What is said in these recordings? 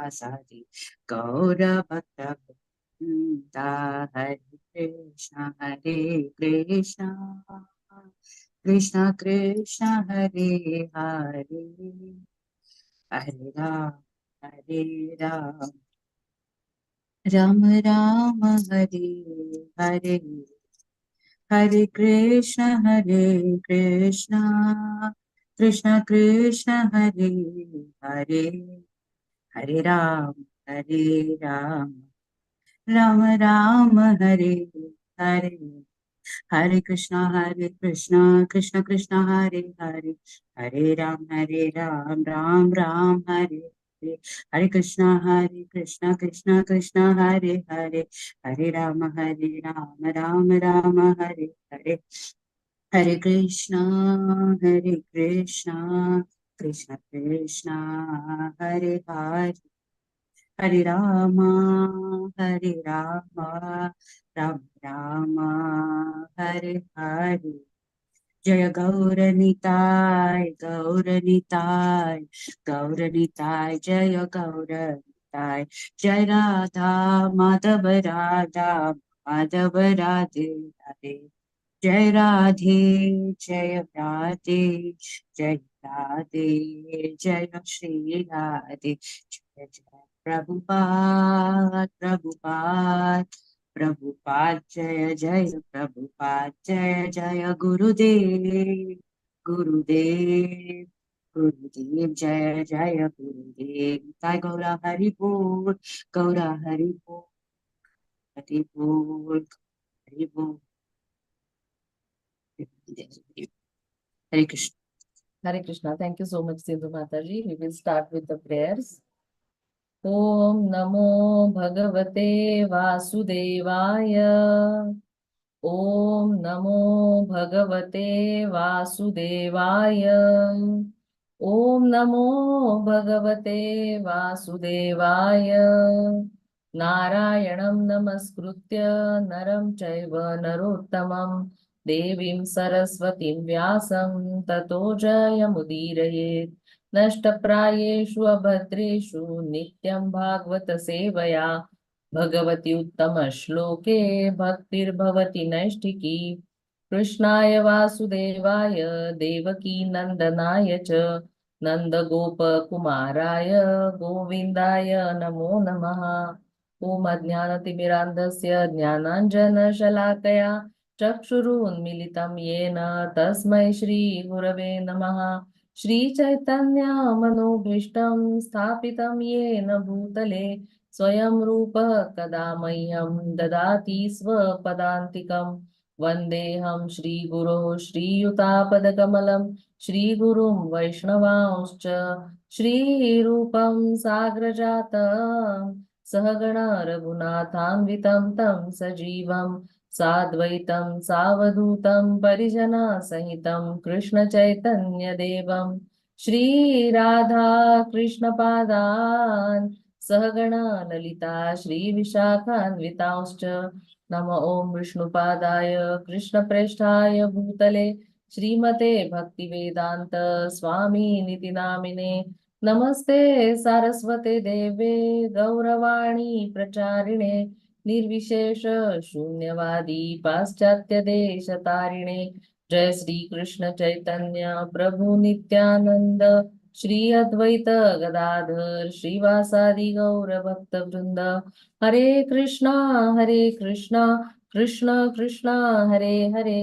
Sadi Gaura Bhakta Vrinda. Hare Krishna Krishna Krishna Hare Hare, Hare Ram Ram Ram Hare Hare, Hare Krishna Krishna Krishna Hare Hare, Hare Ram Ram Ram Hare Hare, Hare Krishna Krishna Krishna Hare Hare, Hare Ram Ram Ram Hare Hare, Hare Krishna Krishna Krishna Hare Hare, Hare Ram Ram Ram Hare Hare, Hare Krishna Krishna Krishna Hare Hare, Hare Rama Rama Rama Hare Hare. Jaya Gauranitai Jaya Gauranitai, Jai Radha Madhava Radhe Radhe, Jai Radhe Jaya Radhe Jaya Shri Radhe, Jai Jai Prabhupada Prabhupada Jaya Jaya Prabhupada Jaya Jaya Gurudev Jaya Jaya Gurudev. Sai Gaura Haripur Haripur Haripur. Hare Krishna. Hare Krishna. Thank you so much, Sindhu Mataji. We will start with the prayers. Om Namo Bhagavate Vasudevaya. Om Namo Bhagavate Vasudevaya. Om Namo Bhagavate Vasudevaya. Narayanam Namaskritya Naram Chaiva Narottamam Devim Saraswatim Vyasam Tato Jayamudiraye. Nashtaprayeshu abhadreshu nityam bhagavata sevaya Bhagavati uttama shloke bhaktir bhavati naishtiki. Krishnaya Vasudevaya Devaki Nandanaya cha Nanda Gopa Kumaraya Govindaya Namo Namaha. Om Ajnanatimirandasya Jnananjana Shalakaya Chakshurunmilitam Yena Tasmai Shri Gurave Namaha. Shri Chaitanya Manobhishtam Sthapitam Yena Bhutale Swayam Rupa Kada Mahyam Dadati Swapadantikam. Vandeham Shri Guru Shri Yutapadakamalam Shri Gurum Vaishnavanscha Shri Rupam Sagrajatam Sahagana Raghunathanvitam Tam Sajivam Sadvaitam Savadutam Parijana Sahitam Krishna Chaitanya Devam Shri Radha Krishna Padan Sahagana Lalita Shri Vishakhanvitauscha Nama Om Vishnupadaya Krishna Presthaya Bhutale Srimate Bhaktivedanta Swami Niti Namine Namaste Saraswate Deve Gauravani Pracharine निर्विशेष शून्यवादी पाश्चात्य देश तारिणे जय श्री कृष्ण चैतन्य प्रभु नित्यानंद श्री अद्वैत गदाधर श्रीवासादि गौर भक्त वृंद हरे Krishna Krishna Krishna Hare Hare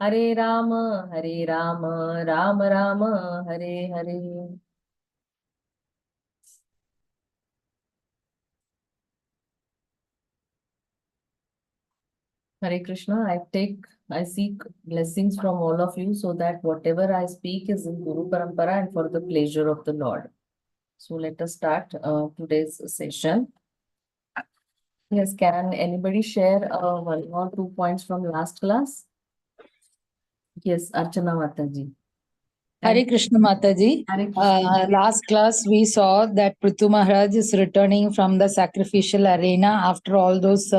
Hare Ram Ram Ram Hare Hare. Hare Krishna, I seek blessings from all of you so that whatever I speak is in Guru Parampara and for the pleasure of the Lord. So let us start today's session. Yes, can anybody share one or 2 points from last class? Yes, Archana Mataji. Hare Krishna Mataji. Last class we saw that Prithu Maharaj is returning from the sacrificial arena after all those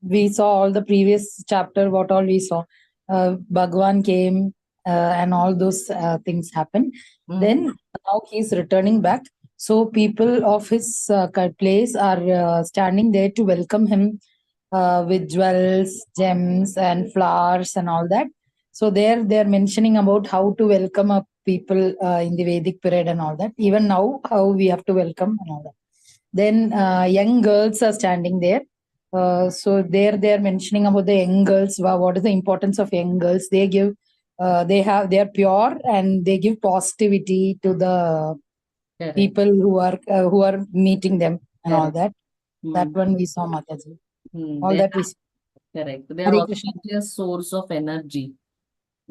we saw all the previous chapter, what all we saw. Bhagwan came and all those things happened. Then now he is returning back. So people of his place are standing there to welcome him with jewels, gems, and flowers and all that. So there they are mentioning about how to welcome up people in the Vedic period and all that. Even now, how we have to welcome and all that. Then young girls are standing there. So there they are mentioning about the young girls. What is the importance of young girls? They give, they are pure and they give positivity to the Correct. people who are meeting them and all Correct. that. That one we saw, Mataji. All They that we are saw. correct. They are Hare also Krishna. a source of energy.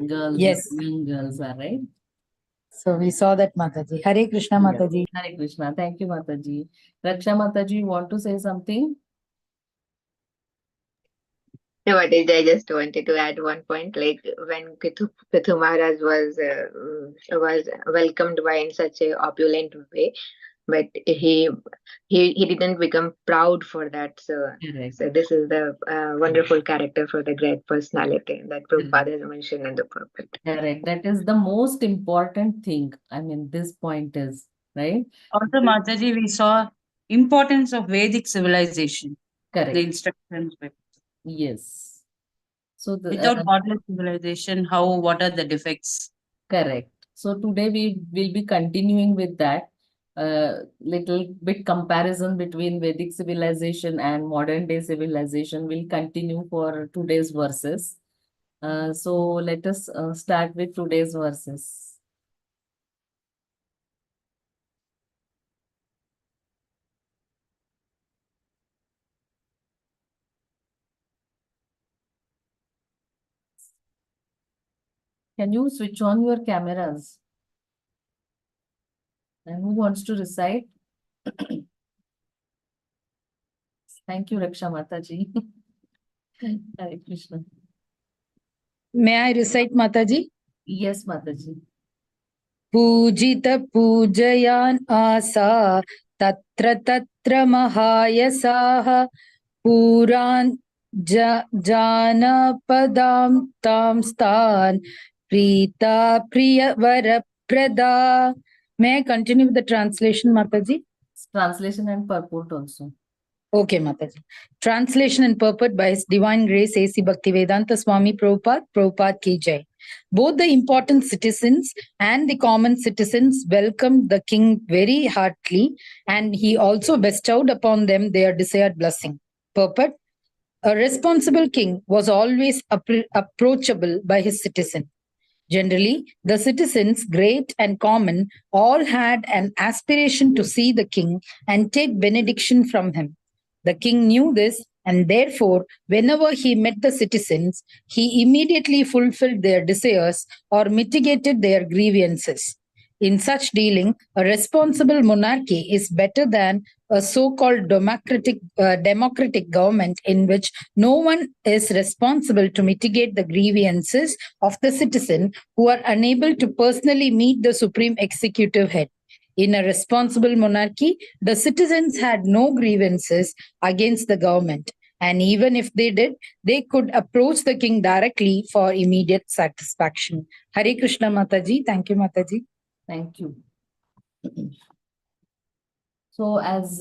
Girls, Yes. young girls are right. So we saw that, Mataji. Hare Krishna, Yeah. Mataji. Hare Krishna. Thank you, Mataji. Raksha Mataji, you want to say something? No, but I just wanted to add one point. Like when Prithu Maharaj was welcomed by in such a opulent way, but he didn't become proud for that. Correct. So this is the wonderful character for the great personality that Prabhupada has mentioned in the purport. Correct. That is the most important thing. I mean, this point is right. Also, Mataji, we saw importance of Vedic civilization. Correct. The instructions were. Yes. So the Without godless civilization, what are the defects? correct. So today we will be continuing with that little bit comparison between Vedic civilization and modern day civilization will continue for today's verses. So let us start with today's verses. Can you switch on your cameras? And who wants to recite? Thank you, Raksha Mataji. Hare Krishna. May I recite, Mataji? Yes, Mataji. पूजित पूजयान् आसा तत्र तत्र महायसाः पुरान् जानपदां तां स्तान् Preeta प्रियवरप्रदा. May I continue with the translation, Mataji? Translation and purport also. Okay, Mataji. Translation and purport by His Divine Grace A.C. Bhaktivedanta Swami Prabhupada, Prabhupada Ki Jai. Both the important citizens and the common citizens welcomed the king very heartily, and he also bestowed upon them their desired blessing. Purport: a responsible king was always approachable by his citizen. Generally, the citizens, great and common, all had an aspiration to see the king and take benediction from him. The king knew this, and therefore, whenever he met the citizens, he immediately fulfilled their desires or mitigated their grievances. In such dealing, a responsible monarchy is better than a so-called democratic government in which no one is responsible to mitigate the grievances of the citizen who are unable to personally meet the supreme executive head. In a responsible monarchy, the citizens had no grievances against the government, and even if they did, they could approach the king directly for immediate satisfaction. Hare Krishna, Mataji. Thank you, Mataji. Thank you. So as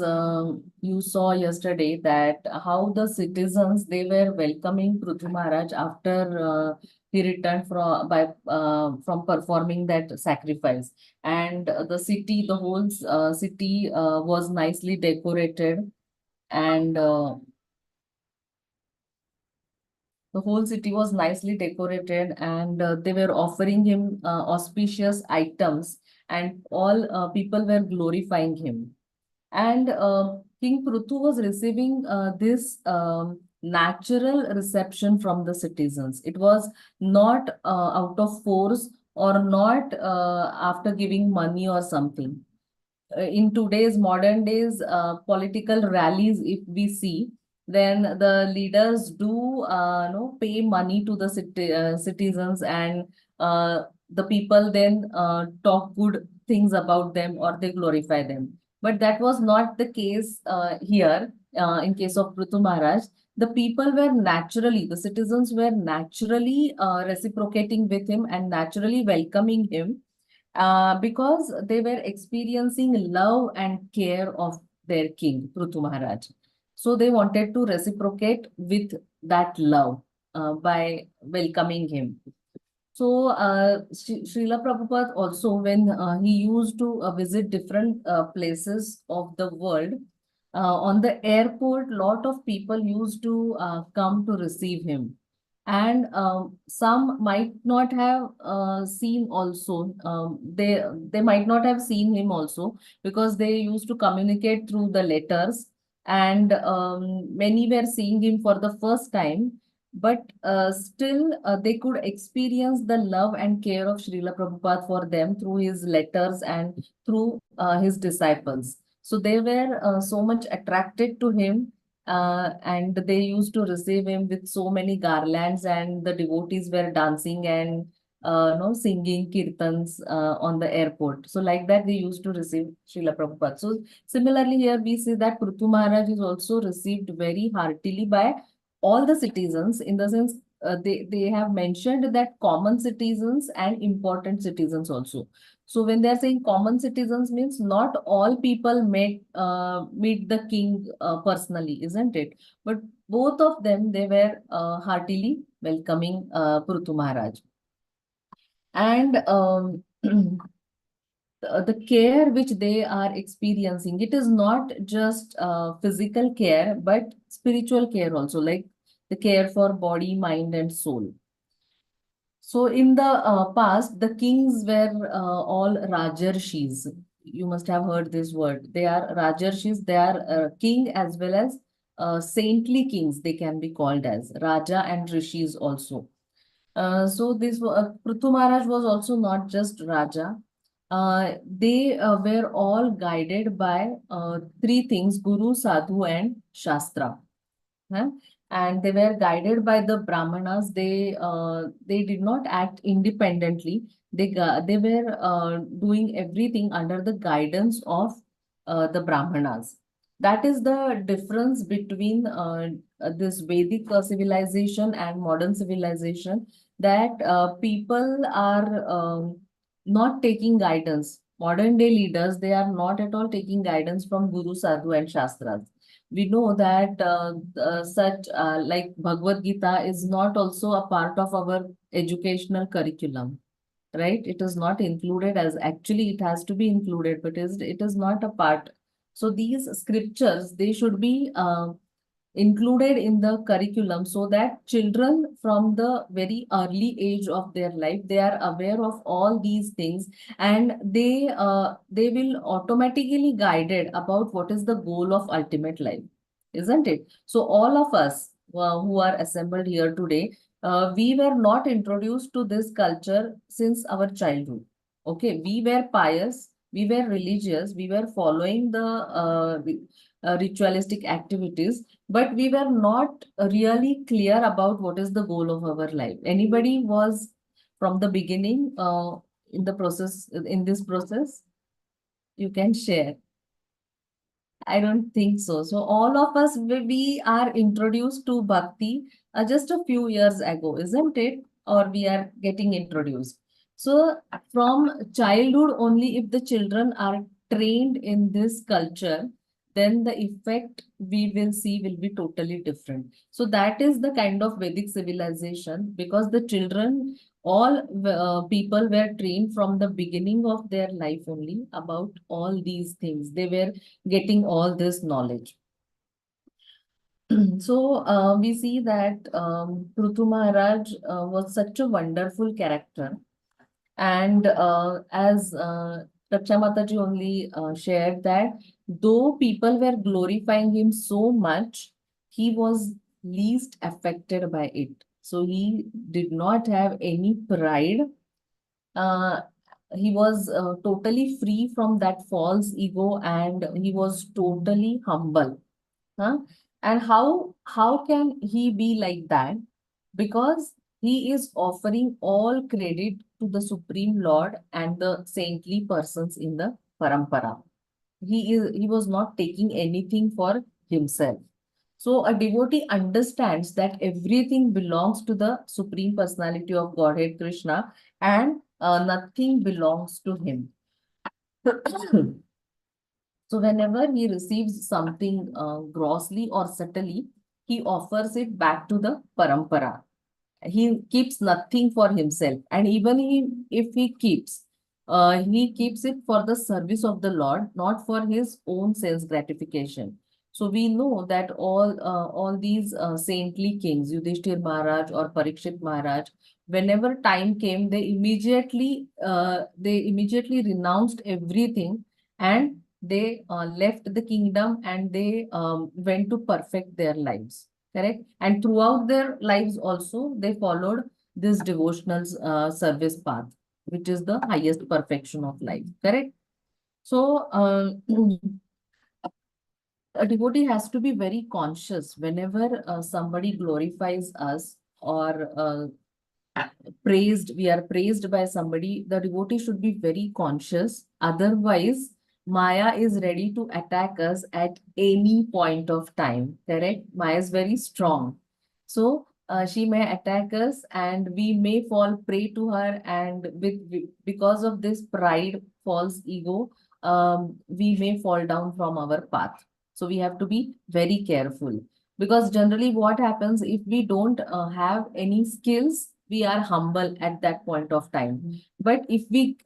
you saw yesterday that how the citizens, they were welcoming Prithvi Maharaj after he returned from performing that sacrifice. And the city, the whole city was nicely decorated, and the whole city was nicely decorated, and they were offering him auspicious items, and all people were glorifying him. And King Pruthu was receiving this natural reception from the citizens. It was not out of force or not after giving money or something. In today's modern days political rallies, if we see, then the leaders do pay money to the citizens, and the people then talk good things about them or they glorify them. But that was not the case here. In case of Prithu Maharaj, the people were naturally, the citizens were naturally reciprocating with him and naturally welcoming him. because they were experiencing love and care of their king, Prithu Maharaj. So they wanted to reciprocate with that love by welcoming him. So, Srila Prabhupada also, when he used to visit different places of the world, on the airport, lot of people used to come to receive him. And some might not have seen also, they might not have seen him also because they used to communicate through the letters. And many were seeing him for the first time, but still they could experience the love and care of Srila Prabhupada for them through his letters and through his disciples. So they were so much attracted to him, and they used to receive him with so many garlands, and the devotees were dancing and singing kirtans on the airport. So like that, they used to receive Srila Prabhupada. So similarly, here we see that Prithu Maharaj is also received very heartily by all the citizens, in the sense they have mentioned that common citizens and important citizens also. So when they are saying common citizens, means not all people meet the king personally, isn't it? But both of them, they were heartily welcoming Prithu Maharaj. And the care which they are experiencing, it is not just physical care, but spiritual care also, like the care for body, mind, and soul. So in the past, the kings were all Rajarshis. You must have heard this word. They are Rajarshis. They are king as well as saintly kings. They can be called as Raja and Rishis also. So this Prithu Maharaj was also not just Raja. They were all guided by three things: Guru, Sadhu, and Shastra. Huh? And they were guided by the Brahmanas. They did not act independently. They were doing everything under the guidance of the Brahmanas. That is the difference between this Vedic civilization and modern civilization, that people are not taking guidance. Modern day leaders, they are not at all taking guidance from Guru, Sadhu, and Shastras. We know that such like Bhagavad Gita is not also a part of our educational curriculum, right? It is not included, as actually it has to be included, but it is not a part. So these scriptures, they should be included in the curriculum, so that children from the very early age of their life, they are aware of all these things, and they will automatically guided about what is the goal of ultimate life, isn't it? So all of us who are assembled here today, we were not introduced to this culture since our childhood. Okay, we were pious, we were religious, we were following the ritualistic activities, but we were not really clear about what is the goal of our life. Anybody was from the beginning in the process, in this process? You can share. I don't think so. So all of us, we are introduced to bhakti just a few years ago, isn't it? Or we are getting introduced. So from childhood only, if the children are trained in this culture, then the effect we will see will be totally different. So that is the kind of Vedic civilization, because the children, all people were trained from the beginning of their life only about all these things. They were getting all this knowledge. So we see that Prithu Maharaj was such a wonderful character. And as Raksha Mataji only shared that though people were glorifying him so much, he was least affected by it. So he did not have any pride. Uh, he was totally free from that false ego, and he was totally humble. Huh? And how can he be like that? Because he is offering all credit to the Supreme Lord and the saintly persons in the parampara. He was not taking anything for himself. So a devotee understands that everything belongs to the Supreme Personality of Godhead Krishna, and nothing belongs to him. So whenever he receives something grossly or subtly, he offers it back to the parampara. He keeps nothing for himself, and even if he keeps it for the service of the Lord, not for his own sense gratification. So we know that all these saintly kings, Yudhishthir Maharaj or Parikshit Maharaj, whenever time came, they immediately renounced everything, and they left the kingdom, and they went to perfect their lives. Correct. And throughout their lives also, they followed this devotional service path, which is the highest perfection of life. Correct. So, a devotee has to be very conscious whenever somebody glorifies us or we are praised by somebody, the devotee should be very conscious. Otherwise, Maya is ready to attack us at any point of time. Correct? Maya is very strong. So she may attack us and we may fall prey to her. And because of this pride, false ego, we may fall down from our path. So we have to be very careful. Because generally what happens if we don't have any skills, we are humble at that point of time. But if we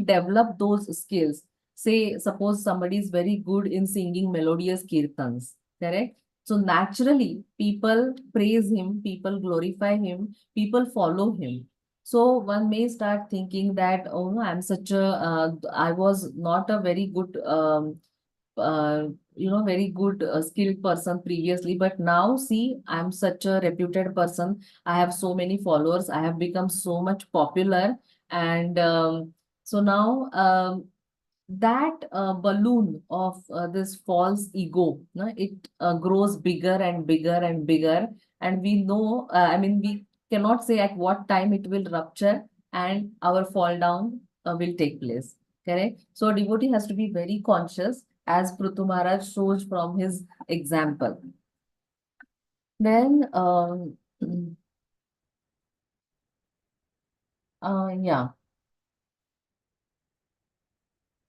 develop those skills, say suppose somebody is very good in singing melodious kirtans, correct? So naturally people praise him, people glorify him, people follow him. So one may start thinking that, oh no, I was not a very good very good skilled person previously, but now see, I'm such a reputed person. I have so many followers. I have become so much popular. And so now that balloon of this false ego, no, it grows bigger and bigger and bigger. And we know, we cannot say at what time it will rupture and our fall down will take place. Correct? So a devotee has to be very conscious, as Prithu Maharaj shows from his example. Then, yeah.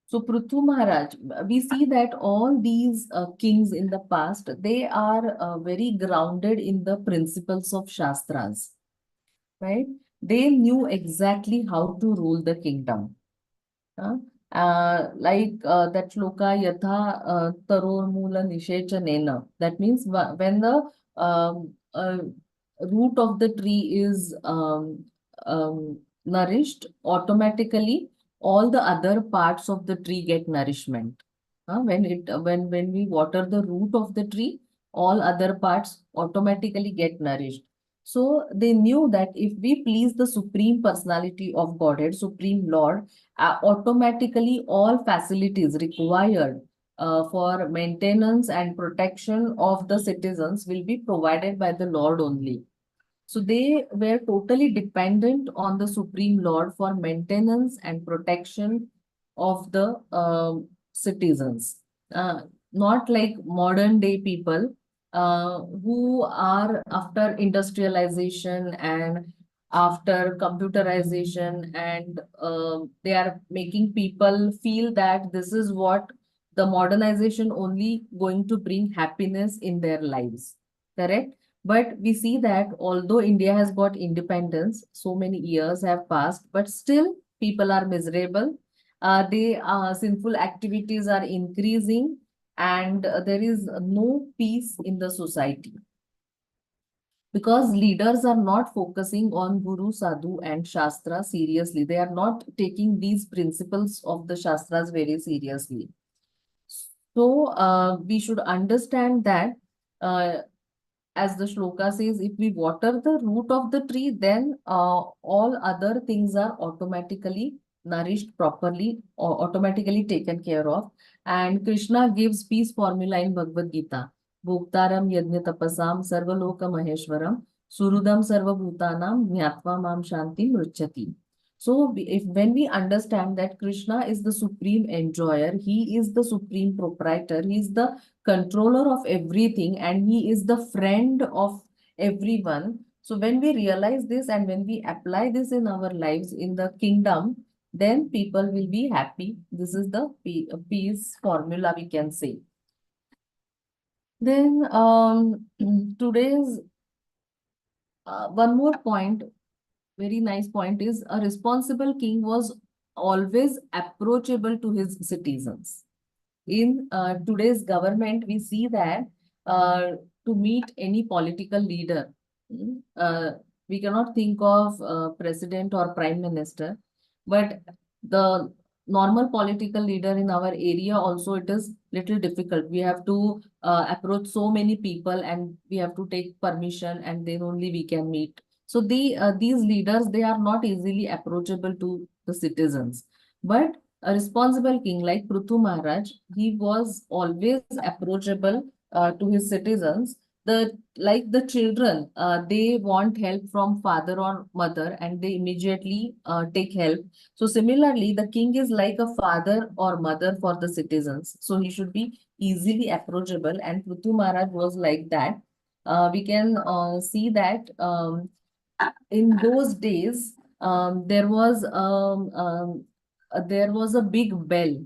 So Prithu Maharaj, we see that all these kings in the past, they are very grounded in the principles of Shastras, right? They knew exactly how to rule the kingdom. That shloka yatha taror mula nishechanena. That means when the root of the tree is nourished, automatically all the other parts of the tree get nourishment. When we water the root of the tree, all other parts automatically get nourished. So they knew that if we please the Supreme Personality of Godhead, Supreme Lord, automatically all facilities required for maintenance and protection of the citizens will be provided by the Lord only. So they were totally dependent on the Supreme Lord for maintenance and protection of the citizens. Not like modern day people who are after industrialization and after computerization, and they are making people feel that this is what the modernization only going to bring happiness in their lives. Correct? But we see that although India has got independence, so many years have passed, but still people are miserable. Sinful activities are increasing, and there is no peace in the society. Because leaders are not focusing on Guru, Sadhu, and Shastra seriously. They are not taking these principles of the Shastras very seriously. So we should understand that as the shloka says, if we water the root of the tree, then all other things are automatically nourished properly or automatically taken care of. And Krishna gives peace formula in Bhagavad Gita. Bhoktaram yajna tapasam sarvaloka maheshwaram surudam sarvabhutanam jnatva mam shanti mruchati. So when we understand that Krishna is the supreme enjoyer, he is the supreme proprietor, he is the controller of everything, and he is the friend of everyone. So when we realize this and when we apply this in our lives in the kingdom, then people will be happy. This is the peace formula, we can say. Then today's one more point, very nice point, is a responsible king was always approachable to his citizens. In today's government, we see that uh, to meet any political leader, we cannot think of president or prime minister, but the normal political leader in our area also, it is little difficult. We have to approach so many people and we have to take permission and then only we can meet. So these leaders, they are not easily approachable to the citizens. But a responsible king like Prithu Maharaj, he was always approachable to his citizens. The children, they want help from father or mother and they immediately take help. So similarly, the king is like a father or mother for the citizens. So he should be easily approachable, and Prithu Maharaj was like that. We can see that in those days, there was a big bell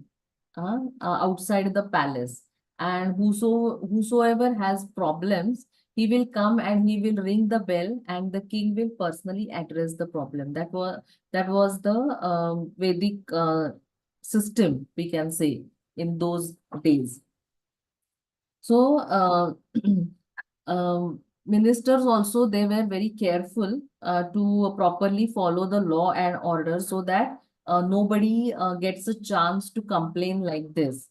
outside the palace, and whosoever has problems, he will come and he will ring the bell, and the king will personally address the problem. That was the Vedic system, we can say, in those days. So ministers also, they were very careful to properly follow the law and order so that nobody gets a chance to complain like this.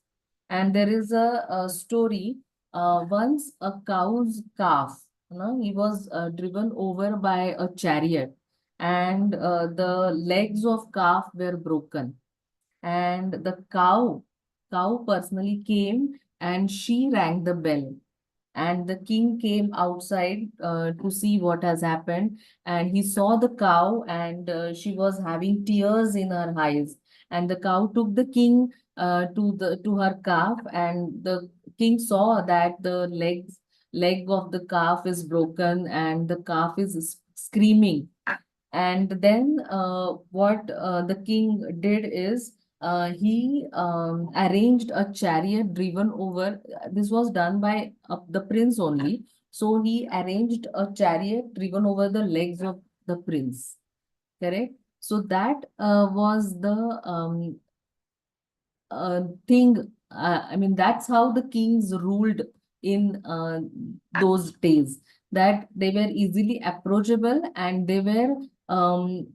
And there is a story. Once a cow's calf, he was driven over by a chariot, and the legs of calf were broken. And the cow personally came and she rang the bell, and the king came outside to see what has happened, and he saw the cow, and she was having tears in her eyes, and the cow took the king to her calf, and the king saw that the leg of the calf is broken and the calf is screaming. And then what the king did is he arranged a chariot driven over. This was done by the prince only. So he arranged a chariot driven over the legs of the prince. Correct? So that was the thing. I mean, that's how the kings ruled in those days, that they were easily approachable and they were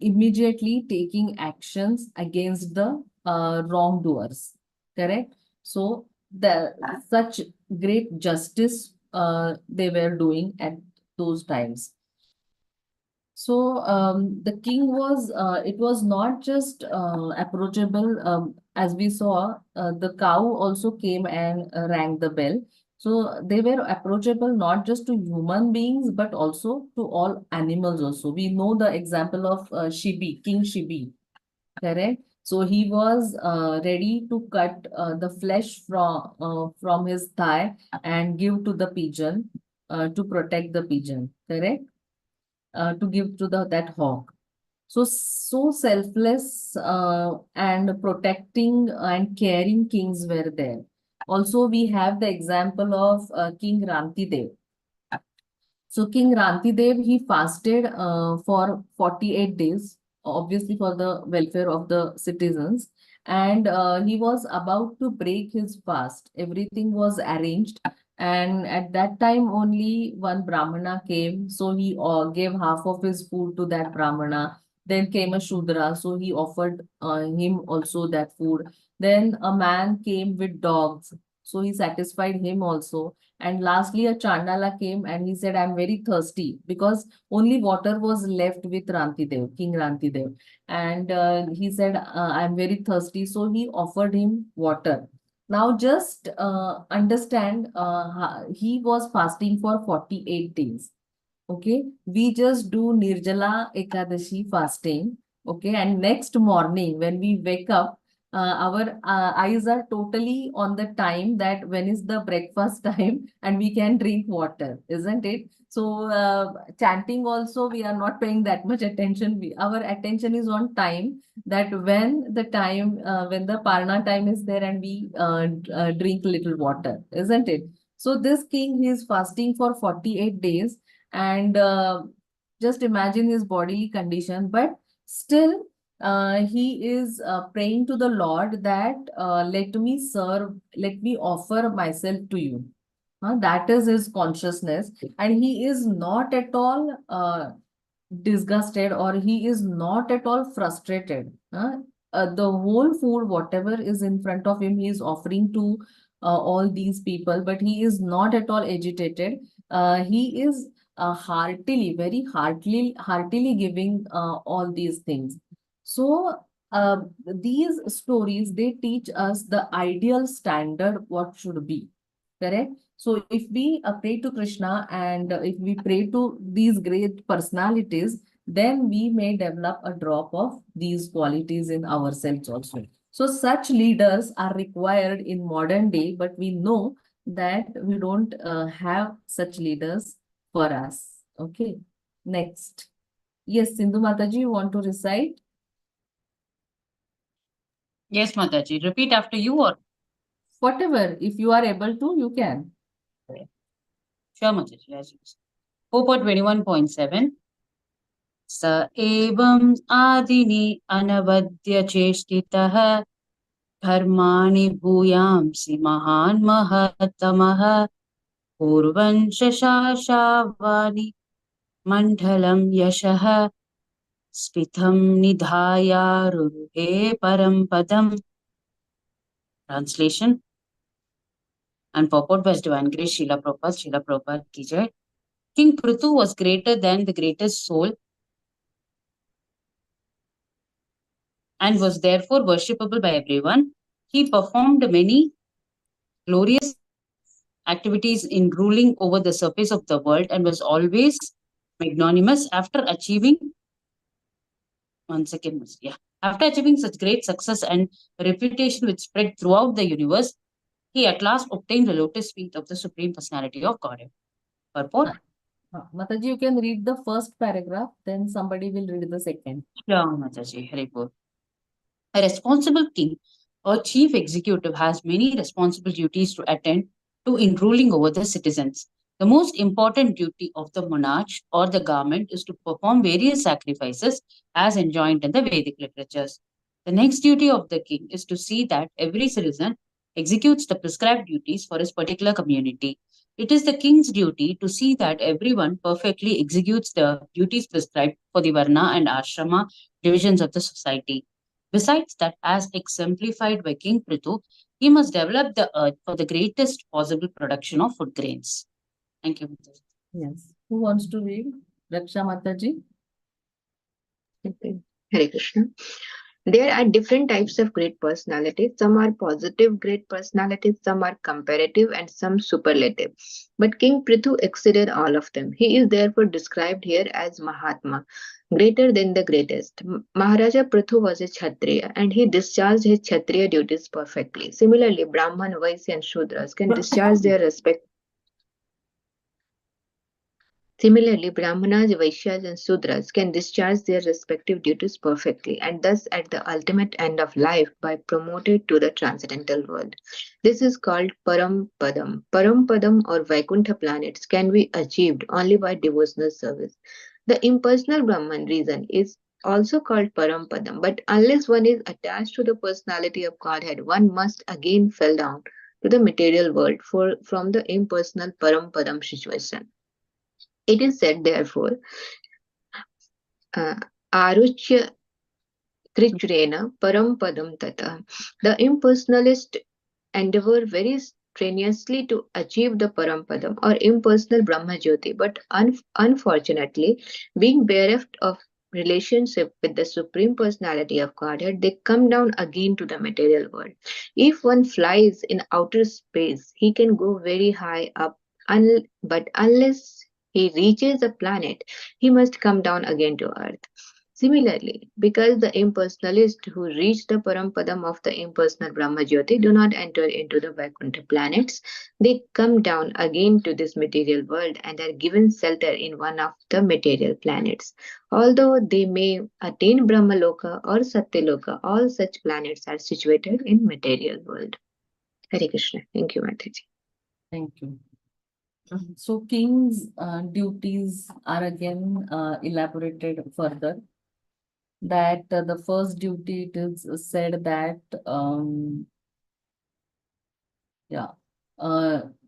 immediately taking actions against the wrongdoers. Correct? So the such great justice they were doing at those times. So the king was, it was not just approachable. As we saw, the cow also came and rang the bell. So they were approachable not just to human beings, but also to all animals also. We know the example of Shibi, King Shibi, correct? So he was ready to cut the flesh from his thigh and give to the pigeon to protect the pigeon, correct? To give to that hawk. So selfless and protecting and caring kings were there. Also, we have the example of King Rantidev. So King Rantidev, he fasted for 48 days, obviously for the welfare of the citizens. And he was about to break his fast. Everything was arranged. And at that time, only one Brahmana came. So he gave half of his food to that Brahmana. Then came a Shudra. So he offered him also that food. Then a man came with dogs. So he satisfied him also. And lastly, a Chandala came and he said, I'm very thirsty, because only water was left with Rantidev, King Rantidev. And he said, I'm very thirsty. So he offered him water. Now just understand, he was fasting for 48 days. Okay. We just do Nirjala Ekadashi fasting. Okay. And next morning when we wake up, our eyes are totally on the time that when is the breakfast time and we can drink water, isn't it? So chanting also, we are not paying that much attention. Our attention is on time, that when the time, when the parna time is there and we drink little water, isn't it? So this king, he is fasting for 48 days, and just imagine his bodily condition, but still he is praying to the Lord that let me serve, let me offer myself to you. That is his consciousness, and he is not at all disgusted, or he is not at all frustrated. The whole food, whatever is in front of him, he is offering to all these people, but he is not at all agitated. He is heartily, very heartily giving all these things. So these stories, they teach us the ideal standard what should be. Correct? So if we pray to Krishna, and if we pray to these great personalities, then we may develop a drop of these qualities in ourselves also. So such leaders are required in modern day, but we know that we don't have such leaders for us. Okay. Next. Yes, Sindhu Mataji, you want to recite? Yes, Mataji. Repeat after you or? Whatever. If you are able to, you can. Sure, Mataji. As you say. 4.21.7. स एवम् आदिनि अनवद्यचेष्टितः कर्माणि भूयांसि महान् महत्तमः पूर्वं शशाशावानि मण्डलं यशः स्फितं निधायारुहे परं पदम्. Translation and purport by His Divine Grace Srila Prabhupada ki jai. King Prithu was greater than the greatest soul and was therefore worshipable by everyone. He performed many glorious activities in ruling over the surface of the world and was always magnanimous. After achieving such great success and reputation which spread throughout the universe, he at last obtained the lotus feet of the Supreme Personality of Godhead. Purport? Mataji, you can read the first paragraph, then somebody will read the second. Yeah, Mataji, Haripur. A responsible king or chief executive has many responsible duties to attend to in ruling over the citizens. The most important duty of the monarch or the government is to perform various sacrifices as enjoined in the Vedic literatures. The next duty of the king is to see that every citizen executes the prescribed duties for his particular community. It is the king's duty to see that everyone perfectly executes the duties prescribed for the Varna and Ashrama divisions of the society. Besides that, as exemplified by King Prithu, he must develop the earth for the greatest possible production of food grains. Thank you. Yes. Who wants to read? Raksha Mataji. Okay. Hare Krishna. There are different types of great personalities. Some are positive great personalities, some are comparative, and some superlative. But King Prithu exceeded all of them. He is therefore described here as Mahatma, greater than the greatest. Maharaja Prithu was a Kshatriya, and he discharged his Kshatriya duties perfectly. Similarly, Brahman, Vaisya, and Shudras can discharge their respective Similarly, Brahmanas, Vaishyas, and Sudras can discharge their respective duties perfectly, and thus at the ultimate end of life by promoted to the transcendental world. This is called Param Padam. Param Padam or Vaikuntha planets can be achieved only by devotional service. The impersonal Brahman reason is also called Param Padam, but unless one is attached to the personality of Godhead, one must again fall down to the material world from the impersonal Param Padam situation. It is said, therefore, Aruchya Krichrena Param Padam Tata. The impersonalist endeavor very strenuously to achieve the Param Padam or impersonal Brahma Jyoti, but unfortunately, being bereft of relationship with the Supreme Personality of Godhead, they come down again to the material world. If one flies in outer space, he can go very high up, but unless he reaches a planet, he must come down again to earth. Similarly, because the impersonalists who reach the Parampadam of the impersonal Brahmajyoti do not enter into the Vaikuntha planets, they come down again to this material world and are given shelter in one of the material planets. Although they may attain Brahmaloka or Satyaloka, all such planets are situated in material world. Hare Krishna. Thank you, Mataji. Thank you. So king's duties are again elaborated further. That the first duty it is said that yeah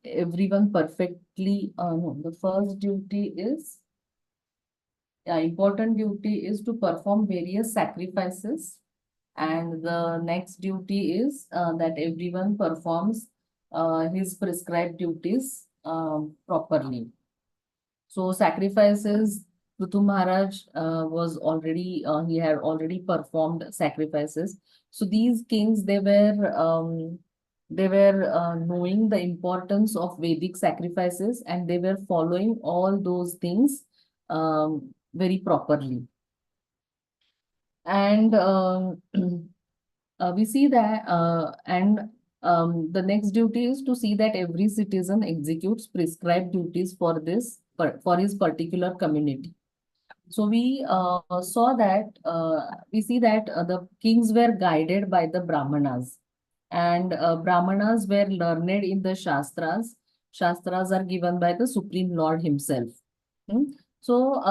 everyone perfectly no, the first duty is important duty is to perform various sacrifices, and the next duty is that everyone performs his prescribed duties properly. So sacrifices, Prithu Maharaj was already, he had already performed sacrifices. So these kings, they were knowing the importance of Vedic sacrifices, and they were following all those things very properly. And we see that, the next duty is to see that every citizen executes prescribed duties for for his particular community. So we saw that we see that the kings were guided by the Brahmanas, and Brahmanas were learned in the Shastras. Shastras are given by the Supreme Lord Himself. Hmm? So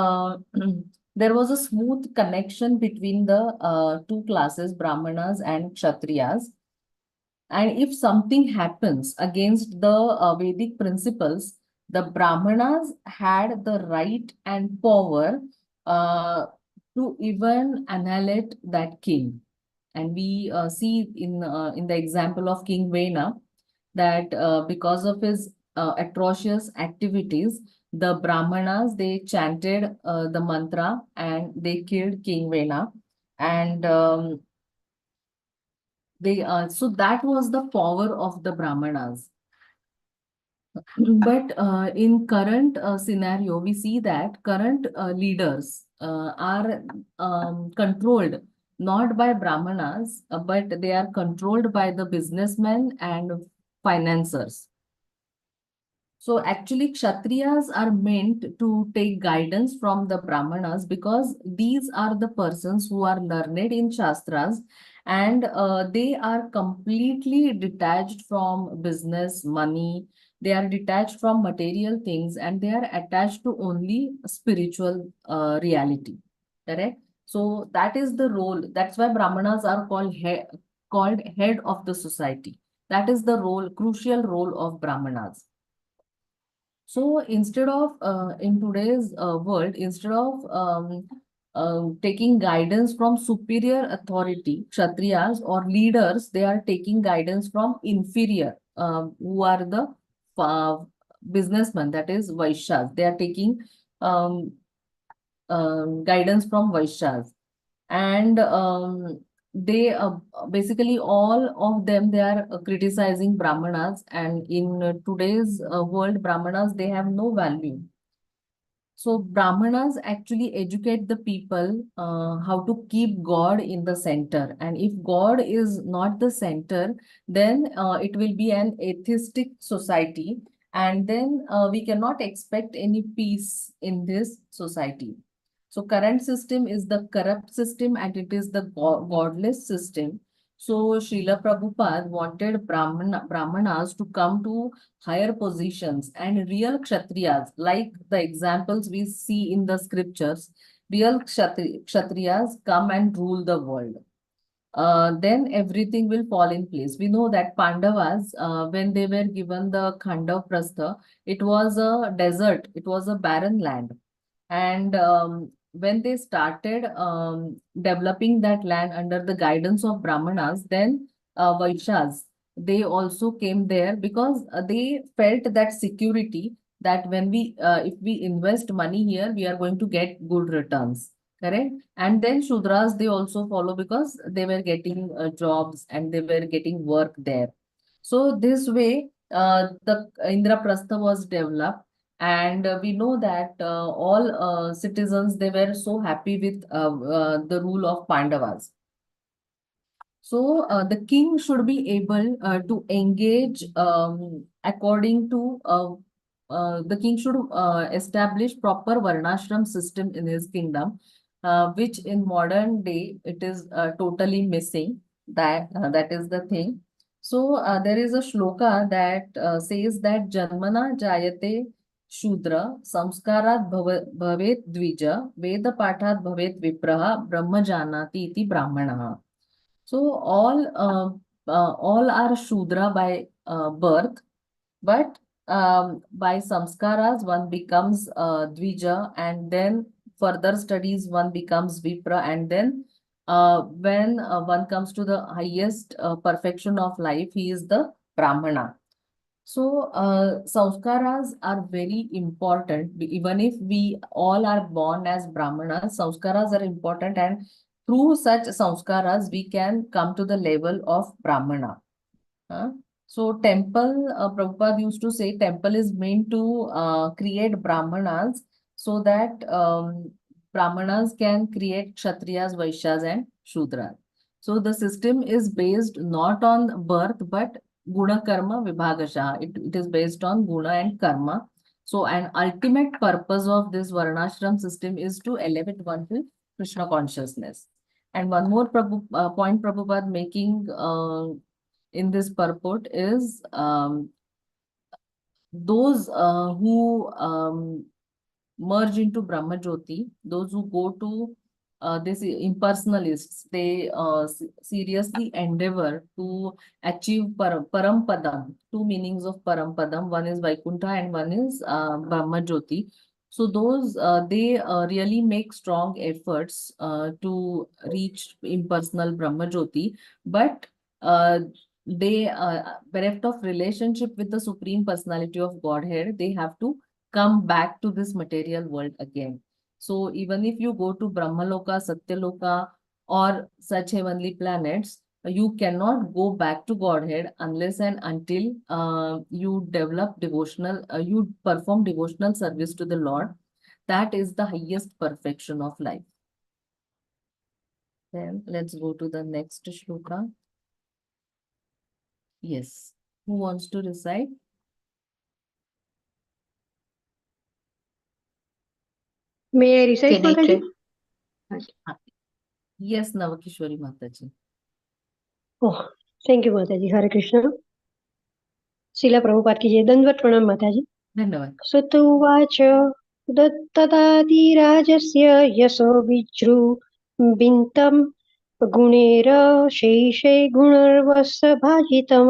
there was a smooth connection between the two classes, Brahmanas and Kshatriyas. And if something happens against the Vedic principles, the Brahmanas had the right and power to even annihilate that king. And we see in the example of King Vena that because of his atrocious activities, the Brahmanas, they chanted the mantra and they killed King Vena. And so that was the power of the Brahmanas. But in current scenario, we see that current leaders are controlled not by Brahmanas, but they are controlled by the businessmen and financiers. So actually, Kshatriyas are meant to take guidance from the Brahmanas, because these are the persons who are learned in Shastras, and they are completely detached from business, money. They are detached from material things, and they are attached to only spiritual reality. Correct? So that is the role. That's why Brahmanas are called head of the society. That is the role, crucial role of Brahmanas. So instead of in today's world, instead of taking guidance from superior authority, Kshatriyas or leaders, they are taking guidance from inferior, who are the uh, businessmen, that is Vaishyas. They are taking um, guidance from Vaishyas. And they basically all of them, they are criticizing Brahmanas, and in today's world, Brahmanas, they have no value. So Brahmanas actually educate the people how to keep God in the center. And if God is not the center, then it will be an atheistic society. And then we cannot expect any peace in this society. So current system is the corrupt system, and it is the godless system. So Srila Prabhupada wanted Brahmanas to come to higher positions, and real Kshatriyas, like the examples we see in the scriptures, real Kshatriyas come and rule the world. Then everything will fall in place. We know that Pandavas, when they were given the Khandav Prastha, it was a desert, it was a barren land. And when they started developing that land under the guidance of Brahmanas, then Vaishyas, they also came there, because they felt that security that when if we invest money here, we are going to get good returns. Correct? And then Shudras, they also follow, because they were getting jobs and they were getting work there. So this way, the Indraprastha was developed. And we know that all citizens, they were so happy with the rule of Pandavas. So the king should be able to engage according to the king should establish proper varnashram system in his kingdom, which in modern day it is totally missing. That is the thing. So there is a shloka that says that Janmana Jayate Shudra Samskarat Bhavet Dvija Veda Pathat Bhavet Vipraha Brahma Janati iti Brahmanaha. So all are Shudra by birth, but by samskaras one becomes Dvija, and then further studies one becomes Vipra, and then when one comes to the highest perfection of life, he is the Brahmana. So, samskaras are very important. Even if we all are born as Brahmanas, samskaras are important, and through such samskaras, we can come to the level of Brahmana. Huh? So, temple, Prabhupada used to say, temple is meant to create Brahmanas so that Brahmanas can create Kshatriyas, Vaishyas, and Shudras. So, the system is based not on birth, but Guna Karma Vibhagasha. It is based on Guna and Karma. So, an ultimate purpose of this Varnashram system is to elevate one to Krishna consciousness. And one more point Prabhupada making in this purport is those who merge into Brahma Jyoti, those who go to this impersonalists, they seriously endeavor to achieve Parampadam. Two meanings of Parampadam, one is Vaikuntha and one is Brahma Jyoti. So those they really make strong efforts to reach impersonal Brahma Jyoti, but they bereft of relationship with the Supreme Personality of Godhead, they have to come back to this material world again. So even if you go to Brahmaloka, Satyaloka, or such heavenly planets, you cannot go back to Godhead unless and until you develop devotional, you perform devotional service to the Lord. That is the highest perfection of life. Then let's go to the next shloka. Yes. Who wants to recite? May I recite, Can I Mataji? try? Yes, Navakishwari Mataji. Oh, thank you, Mataji. Hare Krishna. Srila Prabhupada ki jai. Dandvat pranam, Mataji. धन्यवाद. Sutta uvacha dattadadirajasya yaso vijru bintam गुणेर शेषे गुणर्वस्य भाजितम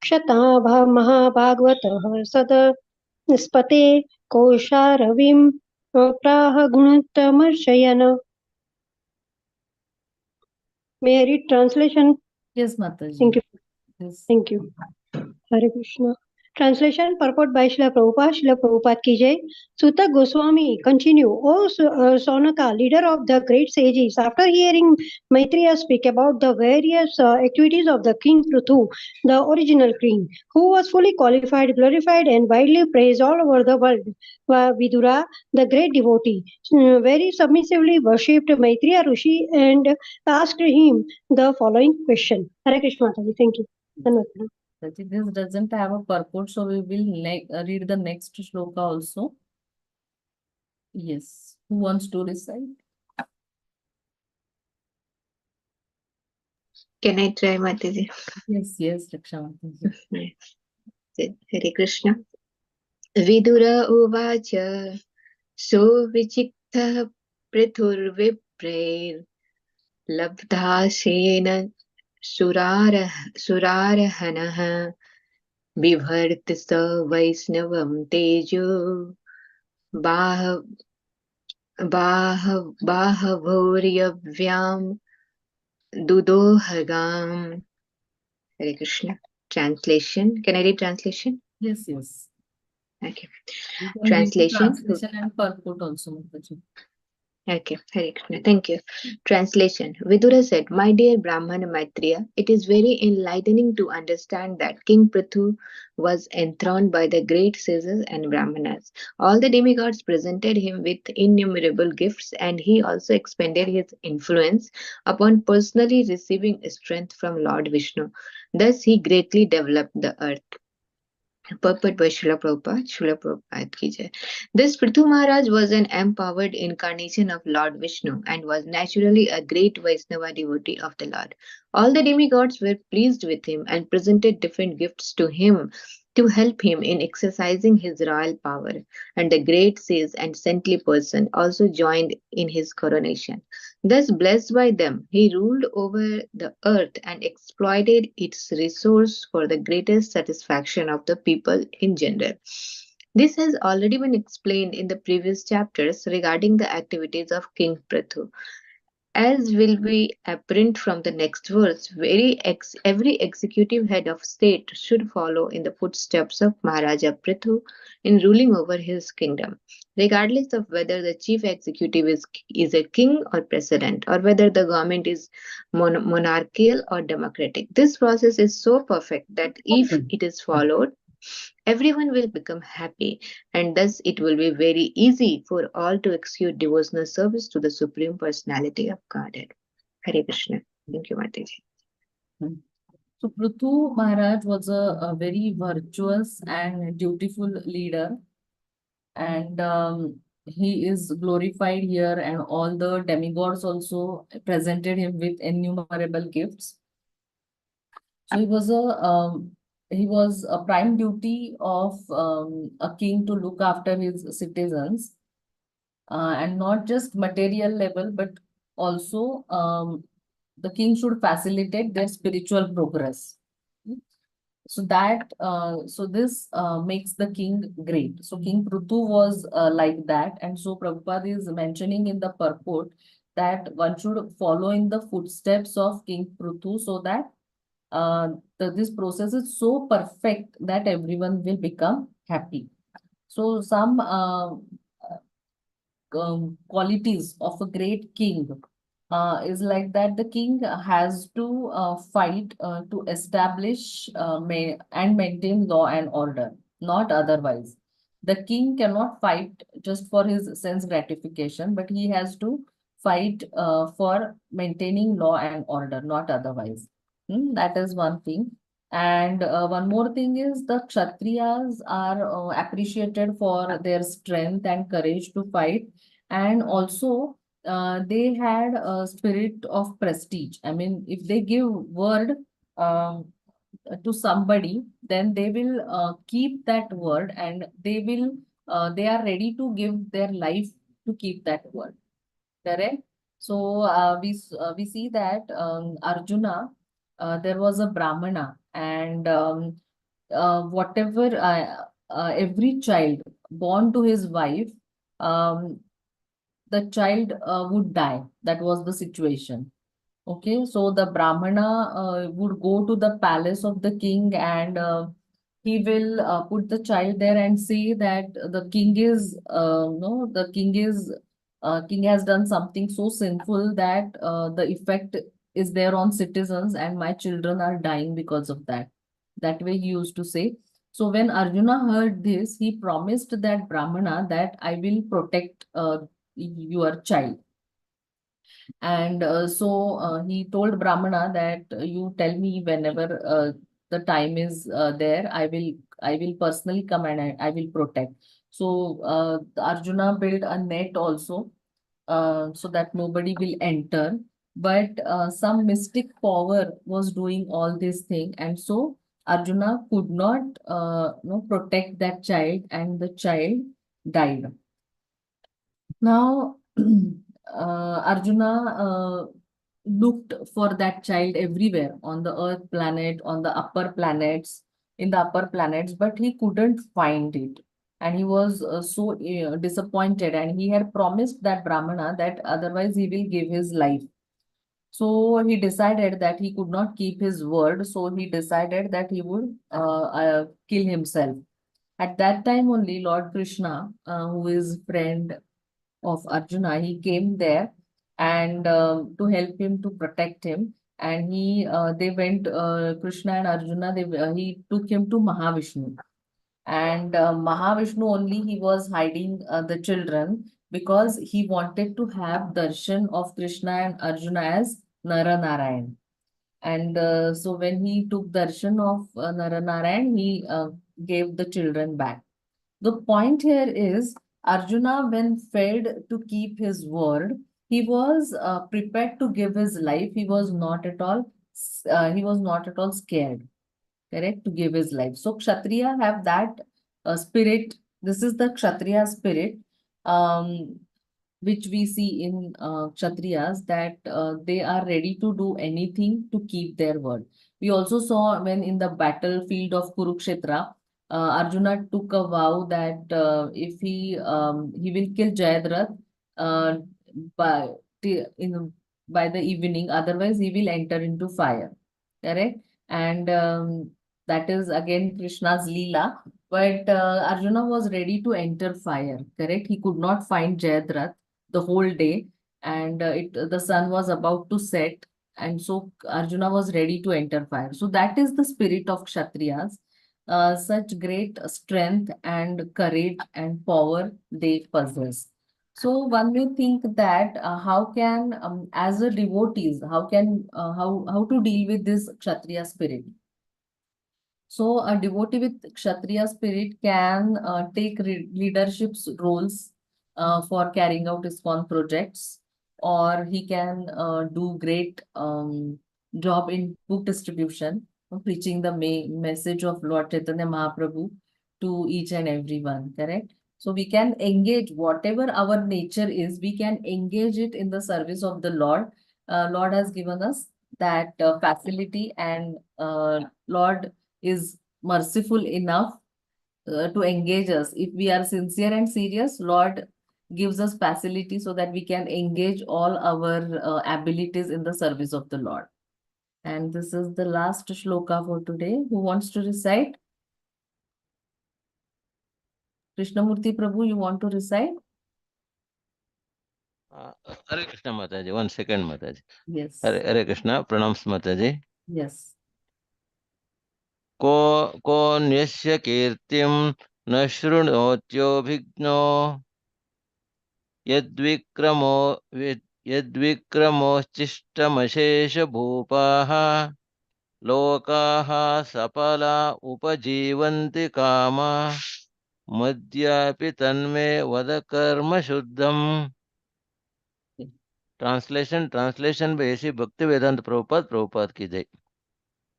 क्षताभा महाभागवतः सद स्पते कोशारविं प्राह गुणतमर्शयन. May I read translation? Yes, Mataji. Thank you. Yes. Thank you. Hare Krishna. Translation purport by Srila Prabhupada. Srila Prabhupada ki jai. Sutta Goswami continue. O Sonaka, leader of the great sages, after hearing Maitreya speak about the various activities of the king Prithu, the original king, who was fully qualified, glorified, and widely praised all over the world, Vidura, the great devotee, very submissively worshipped Maitreya Rishi and asked him the following question. Hare Krishna Mataji. Thank you. Dhanwad. This doesn't have a purport, so we will read the next shloka also. Yes. Who wants to recite? Can I try, Mataji? Yes, Raksha Mataji. Hare Krishna. Vidura uvacha suvichiktah prithurviprair labdhasena surarahanah बिभर्त स वैष्णवं तेजो बाहवोर्यव्याम दुदोहगाम. Hare Krishna. Translation. Can I read translation? Yes. Okay. You can read the Translation. translation and purport also, Mataji. Okay, Hare Krishna. Thank you. Translation. Vidura said, My dear Brahmana Maitreya, it is very enlightening to understand that King Prithu was enthroned by the great sages and Brahmanas. All the demigods presented him with innumerable gifts, and he also expended his influence upon personally receiving strength from Lord Vishnu. Thus, he greatly developed the earth. Purport by Srila Prabhupada ki jai. This Prithu Maharaj was an empowered incarnation of Lord Vishnu and was naturally a great Vaisnava devotee of the Lord. All the demigods were pleased with him and presented different gifts to him to help him in exercising his royal power, and the great sage and saintly person also joined in his coronation. Thus, blessed by them, he ruled over the earth and exploited its resource for the greatest satisfaction of the people in general. This has already been explained in the previous chapters regarding the activities of King Prithu. As will be apparent from the next verse, every executive head of state should follow in the footsteps of Maharaja Prithu in ruling over his kingdom, regardless of whether the chief executive is a king or president, or whether the government is monarchical or democratic. This process is so perfect that if it is followed, everyone will become happy, and thus it will be very easy for all to execute devotional service to the Supreme Personality of Godhead. Hare Krishna. Thank you, Mataji. So Prithu Maharaj was a very virtuous and dutiful leader, and he is glorified here, and all the demigods also presented him with innumerable gifts. So he was a prime duty of a king to look after his citizens, and not just material level, but also the king should facilitate their spiritual progress. So this makes the king great. So King Prithu was like that, and so Prabhupada is mentioning in the purport that one should follow in the footsteps of King Prithu, so that this process is so perfect that everyone will become happy. So some qualities of a great king is like that the king has to fight to establish and maintain law and order, not otherwise. The king cannot fight just for his sense gratification, but he has to fight for maintaining law and order, not otherwise. That is one thing. And one more thing is the Kshatriyas are appreciated for their strength and courage to fight, and also they had a spirit of prestige. I mean, if they give word to somebody, then they will keep that word, and they are ready to give their life to keep that word. Correct? So we see that Arjuna, there was a Brahmana, and whatever every child born to his wife, um, the child would die. That was the situation. Okay, so the Brahmana would go to the palace of the king, and he will put the child there and say that the king is, no, the king has done something so sinful that the effect is there on citizens, and my children are dying because of that. That way he used to say. So when Arjuna heard this, he promised that Brahmana that I will protect your child. And he told Brahmana that you tell me whenever the time is there, I will personally come, and I will protect. So Arjuna built a net also, so that nobody will enter. But some mystic power was doing all this thing, and so Arjuna could not protect that child, and the child died. Now, Arjuna looked for that child everywhere on the earth planet, on the upper planets, in the upper planets, but he couldn't find it. And he was so disappointed, and he had promised that Brahmana that otherwise he will give his life. So he decided that he could not keep his word, so he decided that he would kill himself. At that time only, Lord Krishna, who is friend of Arjuna, he came there and to help him, to protect him. And they went, Krishna and Arjuna, he took him to Mahavishnu. And Mahavishnu only, he was hiding the children because he wanted to have darshan of Krishna and Arjuna as Nara Narayan. And so when he took darshan of Nara Narayan, he gave the children back. The point here is Arjuna, when fed to keep his word, he was prepared to give his life. He was not at all scared, correct, to give his life. So Kshatriya have that spirit. This is the Kshatriya spirit, which we see in Kshatriyas, that they are ready to do anything to keep their word. We also saw when in the battlefield of Kurukshetra, Arjuna took a vow that if he will kill Jayadratha uh, by by the evening, otherwise he will enter into fire. Correct? And that is again Krishna's Leela. But Arjuna was ready to enter fire. Correct? He could not find Jayadratha the whole day, and the sun was about to set, and so Arjuna was ready to enter fire. So that is the spirit of Kshatriyas. Such great strength and courage and power they possess. So one may think that how can, as a devotees, how to deal with this Kshatriya spirit? So a devotee with Kshatriya spirit can take leadership roles for carrying out his own projects, or he can do great job in book distribution, preaching the message of Lord Chaitanya Mahaprabhu to each and everyone, correct? So we can engage whatever our nature is, we can engage it in the service of the Lord. Lord has given us that facility, and Lord is merciful enough to engage us. If we are sincere and serious, Lord gives us facility so that we can engage all our abilities in the service of the Lord. And this is the last shloka for today. Who wants to recite? Krishnamurti Prabhu, you want to recite? Hare Krishna Mataji, 1 second Mataji. Yes. Hare Krishna, pranams Mataji. Yes. को न्यस्य कीर्तिं न शृणोत्योभिज्ञो यद्विक्रमो यद्विक्रमोच्चिष्टमशेषभूपाः लोकाः सफला उपजीवन्ति कामा मद्यापि तन्मे वद कर्म शुद्धम्. Translation by A.C. Bhaktivedanta Prabhupada ki jai.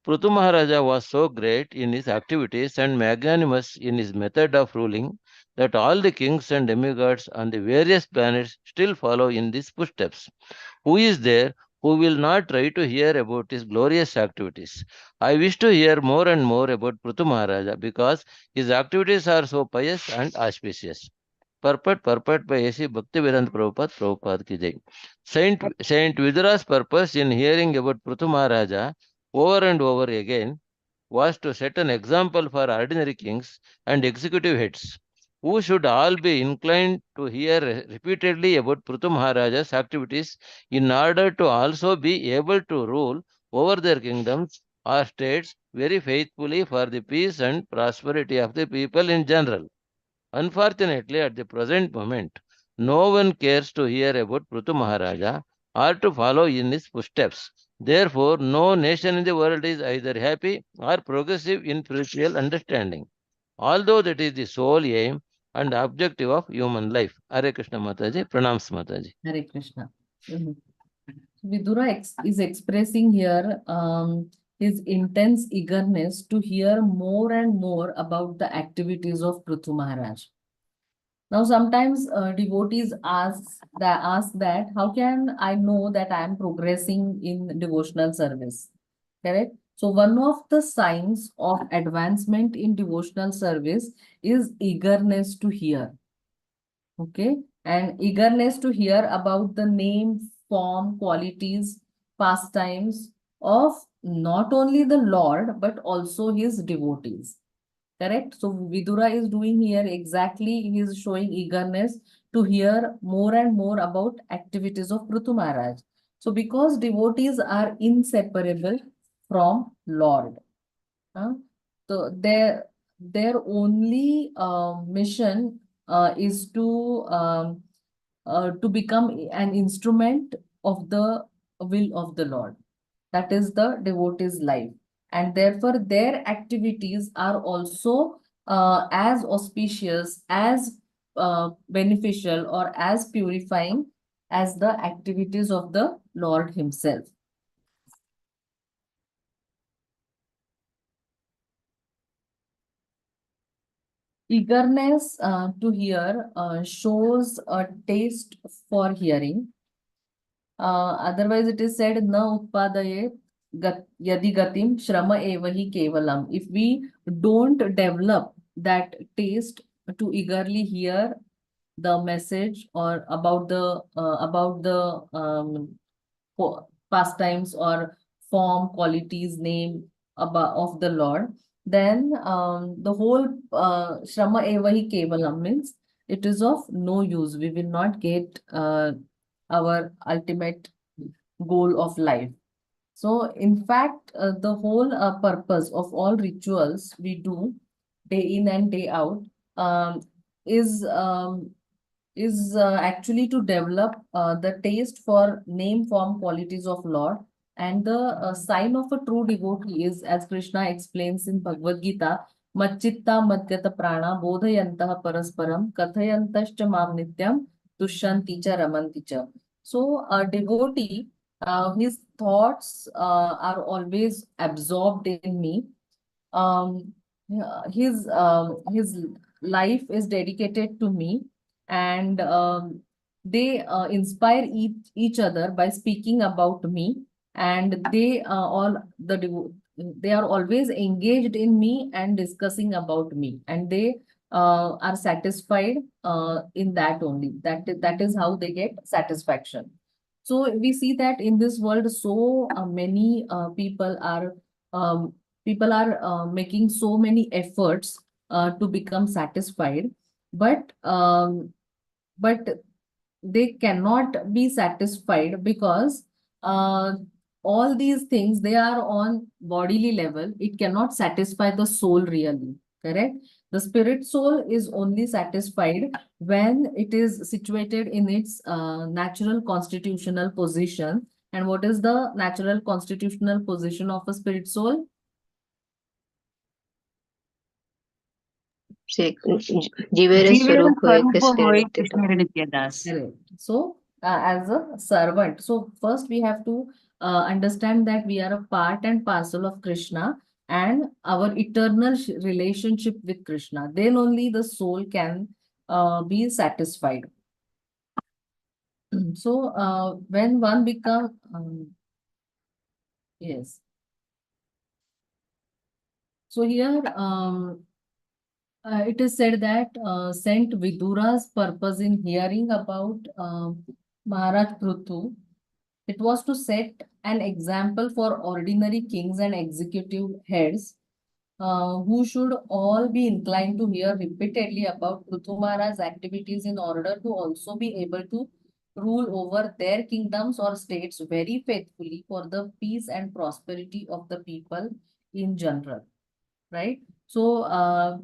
Prithu Maharaja was so great in his activities and magnanimous in his method of ruling that all the kings and demigods on the various planets still follow in his footsteps. Who is there who will not try to hear about his glorious activities? I wish to hear more and more about Prithu Maharaja because his activities are so pious and auspicious. Purport by A.C. Bhaktivedanta Prabhupada ki jai. Saint Vidura's purpose in hearing about Prithu Maharaja over and over again was to set an example for ordinary kings and executive heads, who should all be inclined to hear repeatedly about Prithu Maharaja's activities in order to also be able to rule over their kingdoms or states very faithfully for the peace and prosperity of the people in general. Unfortunately, at the present moment, no one cares to hear about Prithu Maharaja or to follow in his footsteps. Therefore, no nation in the world is either happy or progressive in spiritual understanding, although that is the sole aim and objective of human life. Hare Krishna Mataji, Pranams Mataji. Hare Krishna. Vidura is expressing here his intense eagerness to hear more and more about the activities of Prithu Maharaj. Now, sometimes devotees ask that how can I know that I am progressing in devotional service? Correct. So one of the signs of advancement in devotional service is eagerness to hear. Okay, and eagerness to hear about the name, form, qualities, pastimes of not only the Lord but also his devotees. Correct? So Vidura is doing here exactly, he is showing eagerness to hear more and more about activities of Prithu Maharaj. So because devotees are inseparable from Lord, so their only mission is to become an instrument of the will of the Lord. That is the devotee's life. And therefore, their activities are also as auspicious, as beneficial, or as purifying as the activities of the Lord Himself. Eagerness to hear shows a taste for hearing. Otherwise, it is said, na utpadaye yadi gatim shrama evahi kevalam. If we don't develop that taste to eagerly hear the message or about the pastimes or form, qualities, name of the Lord, then the whole Shrama Evahi Kevalam means it is of no use. We will not get our ultimate goal of life. So, in fact, the whole purpose of all rituals we do day in and day out um, is um, is actually to develop the taste for name, form, qualities of Lord. And the sign of a true devotee is, as Krishna explains in Bhagavad Gita, Machitta Madgata Prana Bodhayantah Parasparam Kathayantascha Mam Nityam Tushyanti cha Ramanti cha. So, a devotee, his thoughts are always absorbed in me. Um, his life is dedicated to me, and they inspire each other by speaking about me, and they are always engaged in me and discussing about me, and they are satisfied in that only. That is how they get satisfaction. So we see that in this world, so many um, people are making so many efforts to become satisfied, but they cannot be satisfied because all these things, they are on bodily level. It cannot satisfy the soul really. Correct? The spirit soul is only satisfied when it is situated in its natural constitutional position. And what is the natural constitutional position of a spirit soul? Jivera Jivera Swarup Hoye Swarupa Krishna Hoy Nitya Krishna Das. Nityadas. Correct. So, as a servant, so first we have to understand that we are a part and parcel of Krishna and our eternal relationship with Krishna. Then only the soul can be satisfied. So, when one becomes, yes. So here, it is said that Saint Vidura's purpose in hearing about Maharaj Prithu, it was to set an example for ordinary kings and executive heads who should all be inclined to hear repeatedly about Prithu Maharaj's activities in order to also be able to rule over their kingdoms or states very faithfully for the peace and prosperity of the people in general. Right? So,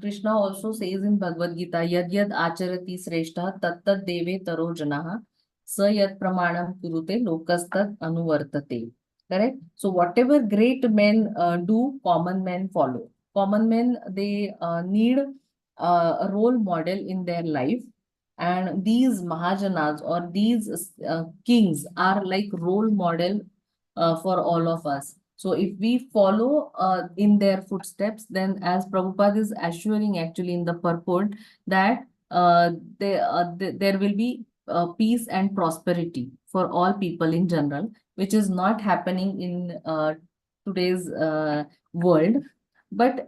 Krishna also says in Bhagavad Gita, Yad Yad Acharati Sreshta Tat Tat Deve Taro Janaha Sa Yad Pramanam Kurute Lokastad Anuvartate. Correct? So, whatever great men do, common men follow. Common men, they need a role model in their life. And these Mahajanas or these kings are like role model for all of us. So if we follow in their footsteps, then as Prabhupada is assuring actually in the purport that there will be peace and prosperity for all people in general, which is not happening in today's world. But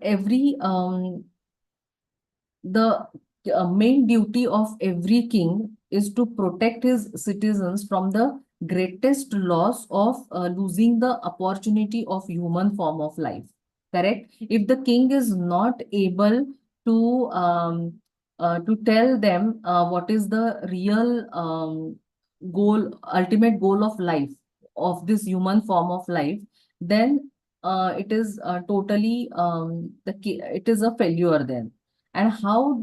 the main duty of every king is to protect his citizens from the greatest loss of losing the opportunity of human form of life. Correct? If the king is not able to tell them what is the real goal, ultimate goal of life, of this human form of life, then it is totally it is a failure then. And how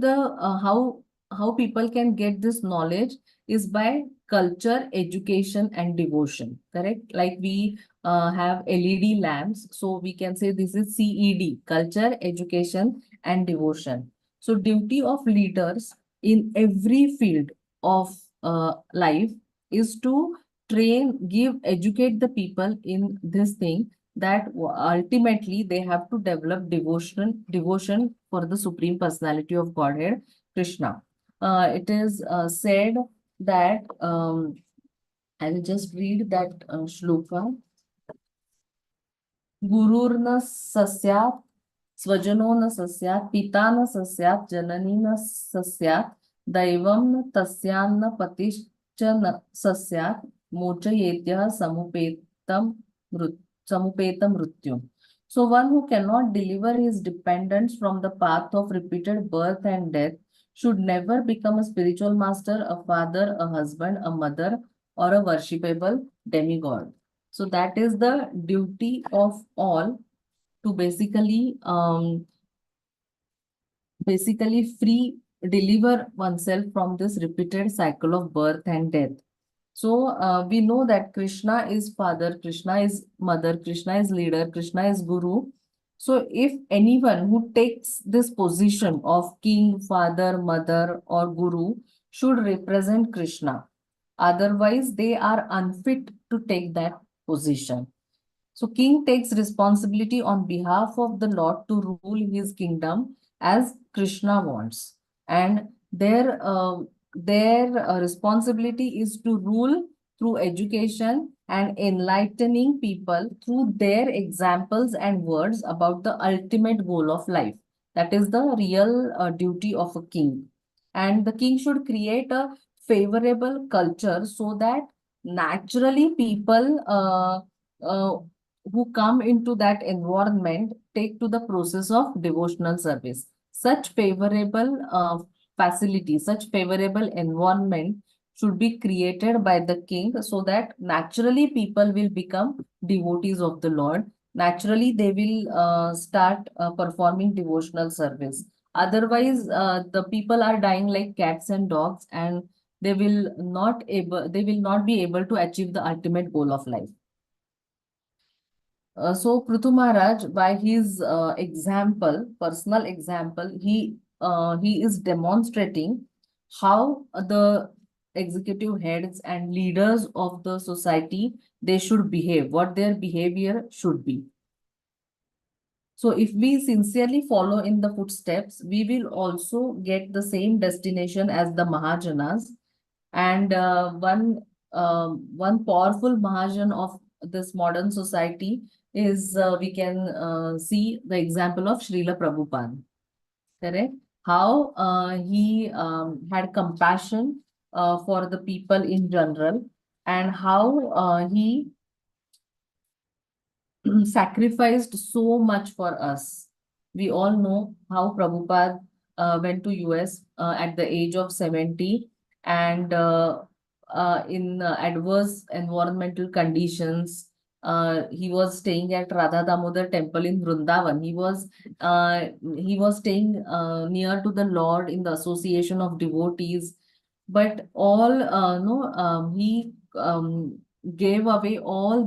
people can get this knowledge is by culture, education, and devotion. Correct? Like we have LED lamps, so we can say this is CED: culture, education, and devotion. So duty of leaders in every field of life is to train, give, educate the people in this thing, that ultimately they have to develop devotion for the Supreme Personality of Godhead, Krishna. It is said that I will just read that shloka. Gururna sasyat, स्वजनो न सस्यात्, पिता न सस्यात्, जननी न सस्यात्, दैवं न तस्यान्न पतिश्च न सस्यात्, मोचयेत्यः समुपेतं मृत्युम्. So one who cannot deliver his dependents from the path of repeated birth and death should never become a spiritual master, a father, a husband, a mother, or a worshipable demigod. So that is the duty of all, to basically deliver oneself from this repeated cycle of birth and death. So we know that Krishna is father, Krishna is mother, Krishna is leader, Krishna is guru. So if anyone who takes this position of king, father, mother, or guru should represent Krishna, otherwise they are unfit to take that position. So king takes responsibility on behalf of the Lord to rule his kingdom as Krishna wants. And their responsibility is to rule through education and enlightening people through their examples and words about the ultimate goal of life. That is the real duty of a king. And the king should create a favorable culture so that naturally people who come into that environment take to the process of devotional service. Such favorable facility, such favorable environment should be created by the king so that naturally people will become devotees of the Lord. Naturally, they will start performing devotional service. Otherwise, the people are dying like cats and dogs, and they will not be able to achieve the ultimate goal of life. So Prithu Maharaj, by his personal example, he is demonstrating how the executive heads and leaders of the society, they should behave, what their behavior should be. So if we sincerely follow in the footsteps, we will also get the same destination as the Mahajanas. And one powerful Mahajan of this modern society is we can see the example of Srila Prabhupada. Correct? How he had compassion for the people in general, and how he sacrificed so much for us. We all know how Prabhupada went to US at the age of 70, and in adverse environmental conditions. He was staying at Radha Damodar temple in Vrindavan. He was staying near to the Lord in the association of devotees, but all no he gave away all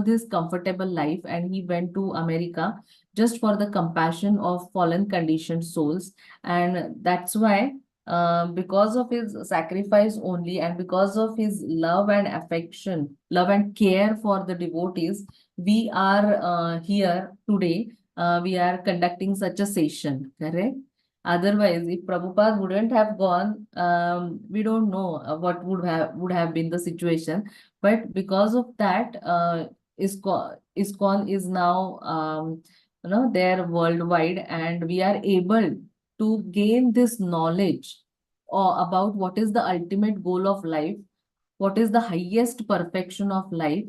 this comfortable life, and he went to America just for the compassion of fallen conditioned souls. And that's why because of his sacrifice only, and because of his love and affection, love and care for the devotees, we are here today. We are conducting such a session, correct? Otherwise, if Prabhupada wouldn't have gone, we don't know what would have been the situation. But because of that, ISKCON is now there worldwide, and we are able to gain this knowledge about what is the ultimate goal of life, what is the highest perfection of life,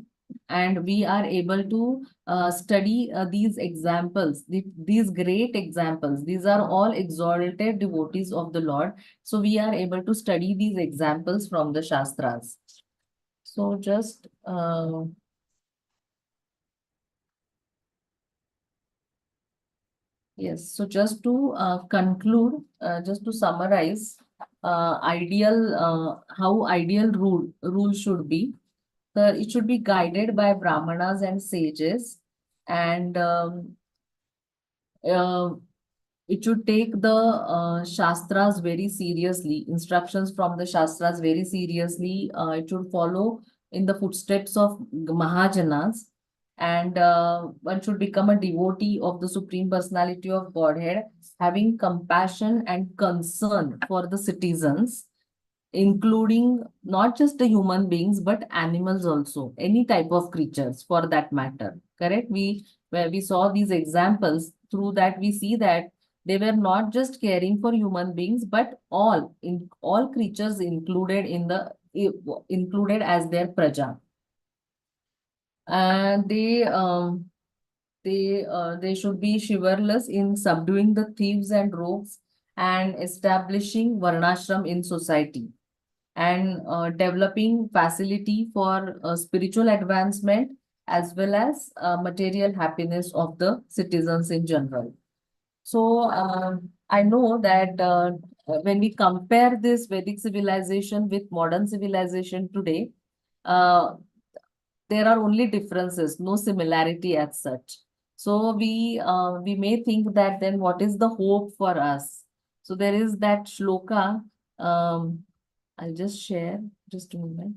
and we are able to study these examples, these great examples. These are all exalted devotees of the Lord. So we are able to study these examples from the Shastras. So just yes, so just to conclude, just to summarize, how ideal rule should be. It should be guided by brahmanas and sages, and uh, it should take the shastras very seriously, instructions from the shastras very seriously. It should follow in the footsteps of Mahajanas, and one should become a devotee of the Supreme Personality of Godhead, having compassion and concern for the citizens, including not just the human beings but animals also, any type of creatures for that matter. Correct? Where we saw these examples, through that we see that they were not just caring for human beings but all creatures included in the included as their praja. And they should be chivalrous in subduing the thieves and rogues and establishing varnashram in society, and developing facility for spiritual advancement as well as material happiness of the citizens in general. So I know that when we compare this Vedic civilization with modern civilization today, uh, there are only differences, no similarity as such. So we may think that then what is the hope for us? So there is that shloka. I'll just share just a moment.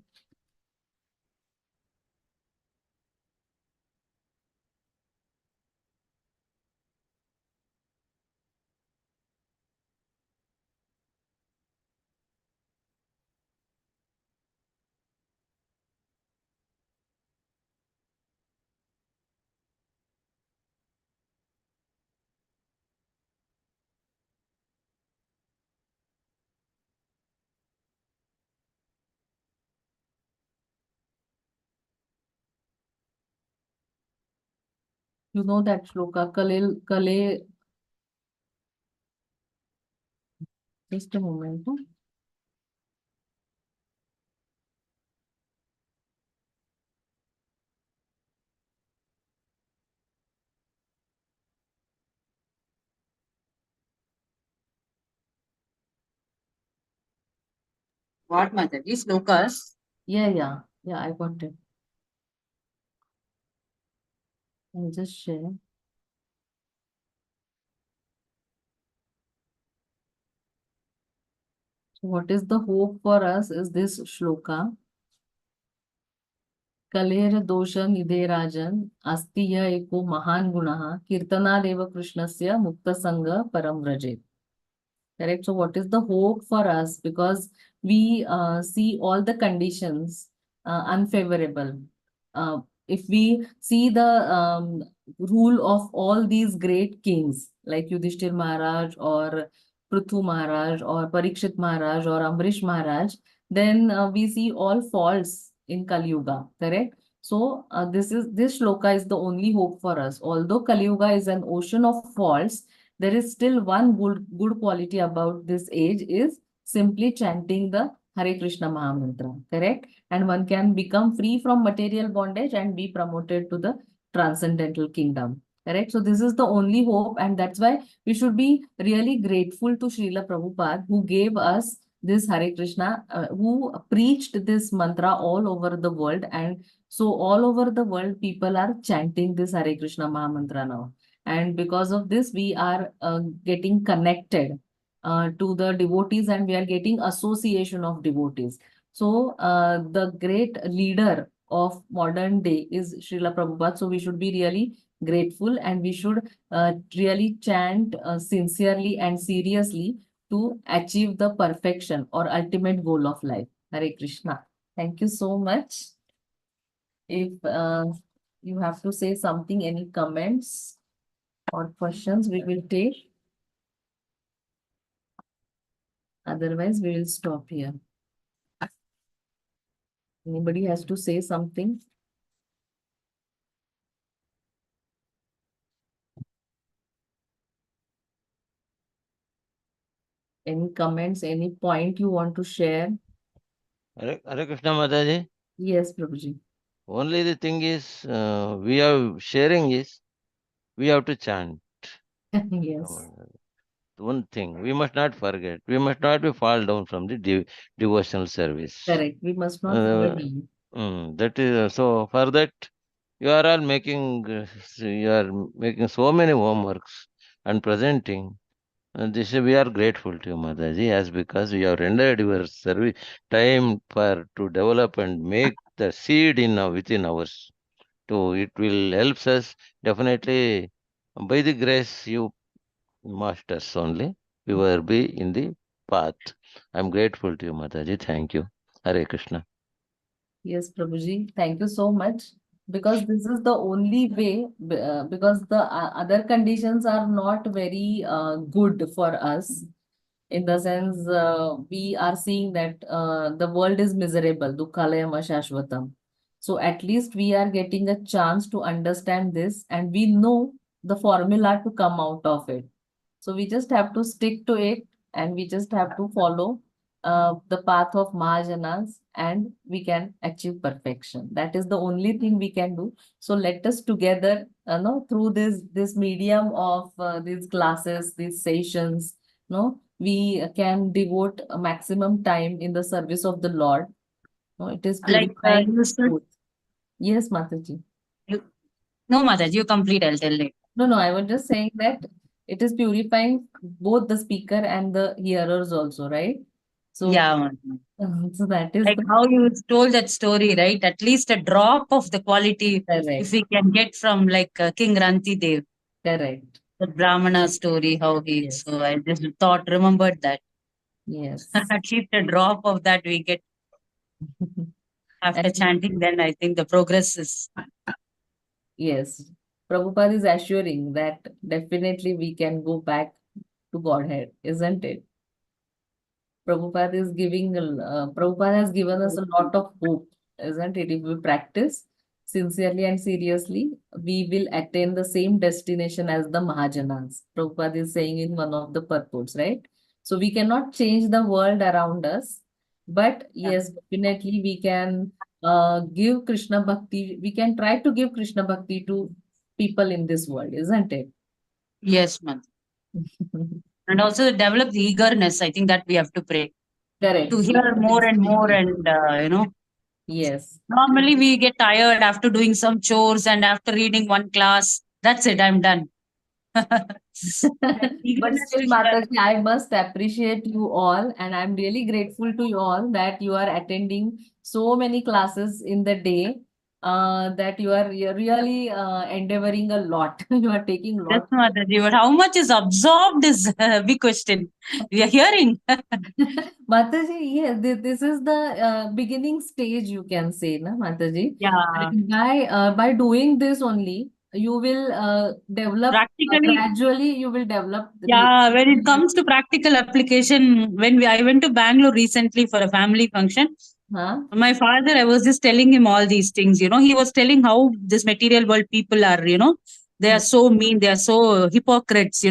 You know that shloka, Kale, just a moment. No? What, Mataji? Slokas? Yeah, I got it. I'll just share. So what is the hope for us is this shloka. Kalera dosha nidhe rajan, astiya eko mahan gunaha, kirtanadeva krishnasya mukta sangha param vrajet. Correct. So what is the hope for us? Because we see all the conditions unfavorable. Uh, if we see the rule of all these great kings like Yudhishthir Maharaj or Prithu Maharaj or Parikshit Maharaj or Ambrish Maharaj, then we see all faults in Kali Yuga. Correct. So this shloka is the only hope for us. Although Kali Yuga is an ocean of faults, there is still one good quality about this age is simply chanting the Hare Krishna Mahamantra, correct? And one can become free from material bondage and be promoted to the transcendental kingdom, correct? So this is the only hope, and that's why we should be really grateful to Srila Prabhupada who gave us this Hare Krishna, who preached this mantra all over the world, and so all over the world people are chanting this Hare Krishna Mahamantra now. And because of this we are getting connected to the devotees, and we are getting association of devotees. So the great leader of modern day is Srila Prabhupada, so we should be really grateful, and we should really chant sincerely and seriously to achieve the perfection or ultimate goal of life. Hare Krishna. Thank you so much. If you have to say something, any comments or questions, we will take. Otherwise, we will stop here. Anybody has to say something? Any comments, any point you want to share? Hare Krishna Mataji. Yes, Prabhuji. Only the thing is, we are sharing is, we have to chant. Yes, One thing, we must not forget. We must not be fall down from the devotional service. correct. We must not Uh, fall down. that is so. For that, you are all making you are making so many homeworks and presenting. This we are grateful to you, Mataji, as because you have rendered your service time for to develop and make the seed in within us. So it will helps us definitely by the grace you masters only. We will be in the path. I'm grateful to you, Mataji. Thank you. Hare Krishna. Yes, Prabhuji, thank you so much. Because this is the only way, because the other conditions are not very good for us. In the sense, we are seeing that the world is miserable, dukhalayam ashashvatam. So at least we are getting a chance to understand this and we know the formula to come out of it. So we just have to stick to it and we just have to follow the path of Mahajanas and we can achieve perfection. That is the only thing we can do. So let us together, through this medium of these classes, these sessions, we can devote a maximum time in the service of the Lord. No, it is Like purifying you said, both. Yes, Mataji. you, no, Mataji, you complete. I'll tell it. No, I was just saying that it is purifying both the speaker and the hearers also, right? So, Yeah, Mataji. so that is Like the how you told that story, right? At least a drop of the quality, if correct, we can get from like King Ranti Dev, correct. the Brahmana story, how he. Yes, So I just remembered that. yes. At least a drop of that we get after And chanting, then I think the progress is. yes, Prabhupada is assuring that definitely we can go back to Godhead, isn't it? Prabhupada has given us a lot of hope, isn't it? If we practice sincerely and seriously, we will attain the same destination as the Mahajanas. Prabhupada is saying in one of the purports, right? So we cannot change the world around us, but yes, definitely we can give Krishna Bhakti. We can try to give Krishna Bhakti to people in this world, isn't it? Yes, man. And also develop the eagerness. I think that we have to pray to Correct. hear more and more. And, Yes. normally we get tired after doing some chores and after reading one class. That's it, I'm done. That But eagerness still, to share. Mataji, I must appreciate you all, and I'm really grateful to you all that you are attending so many classes in the day. That you're really endeavoring a lot. You are taking Yes, lot. Mataji, but how much is absorbed is a big question. We are hearing. Mataji, yes, this is the beginning stage, you can say, na, Mataji. Yeah, And by doing this only, you will develop practically. gradually. You will develop Yeah, when it comes to practical application, I went to Bangalore recently for a family function, huh? my father, I was just telling him all these things. He was telling how this material world people are. They are so mean, they are so hypocrites.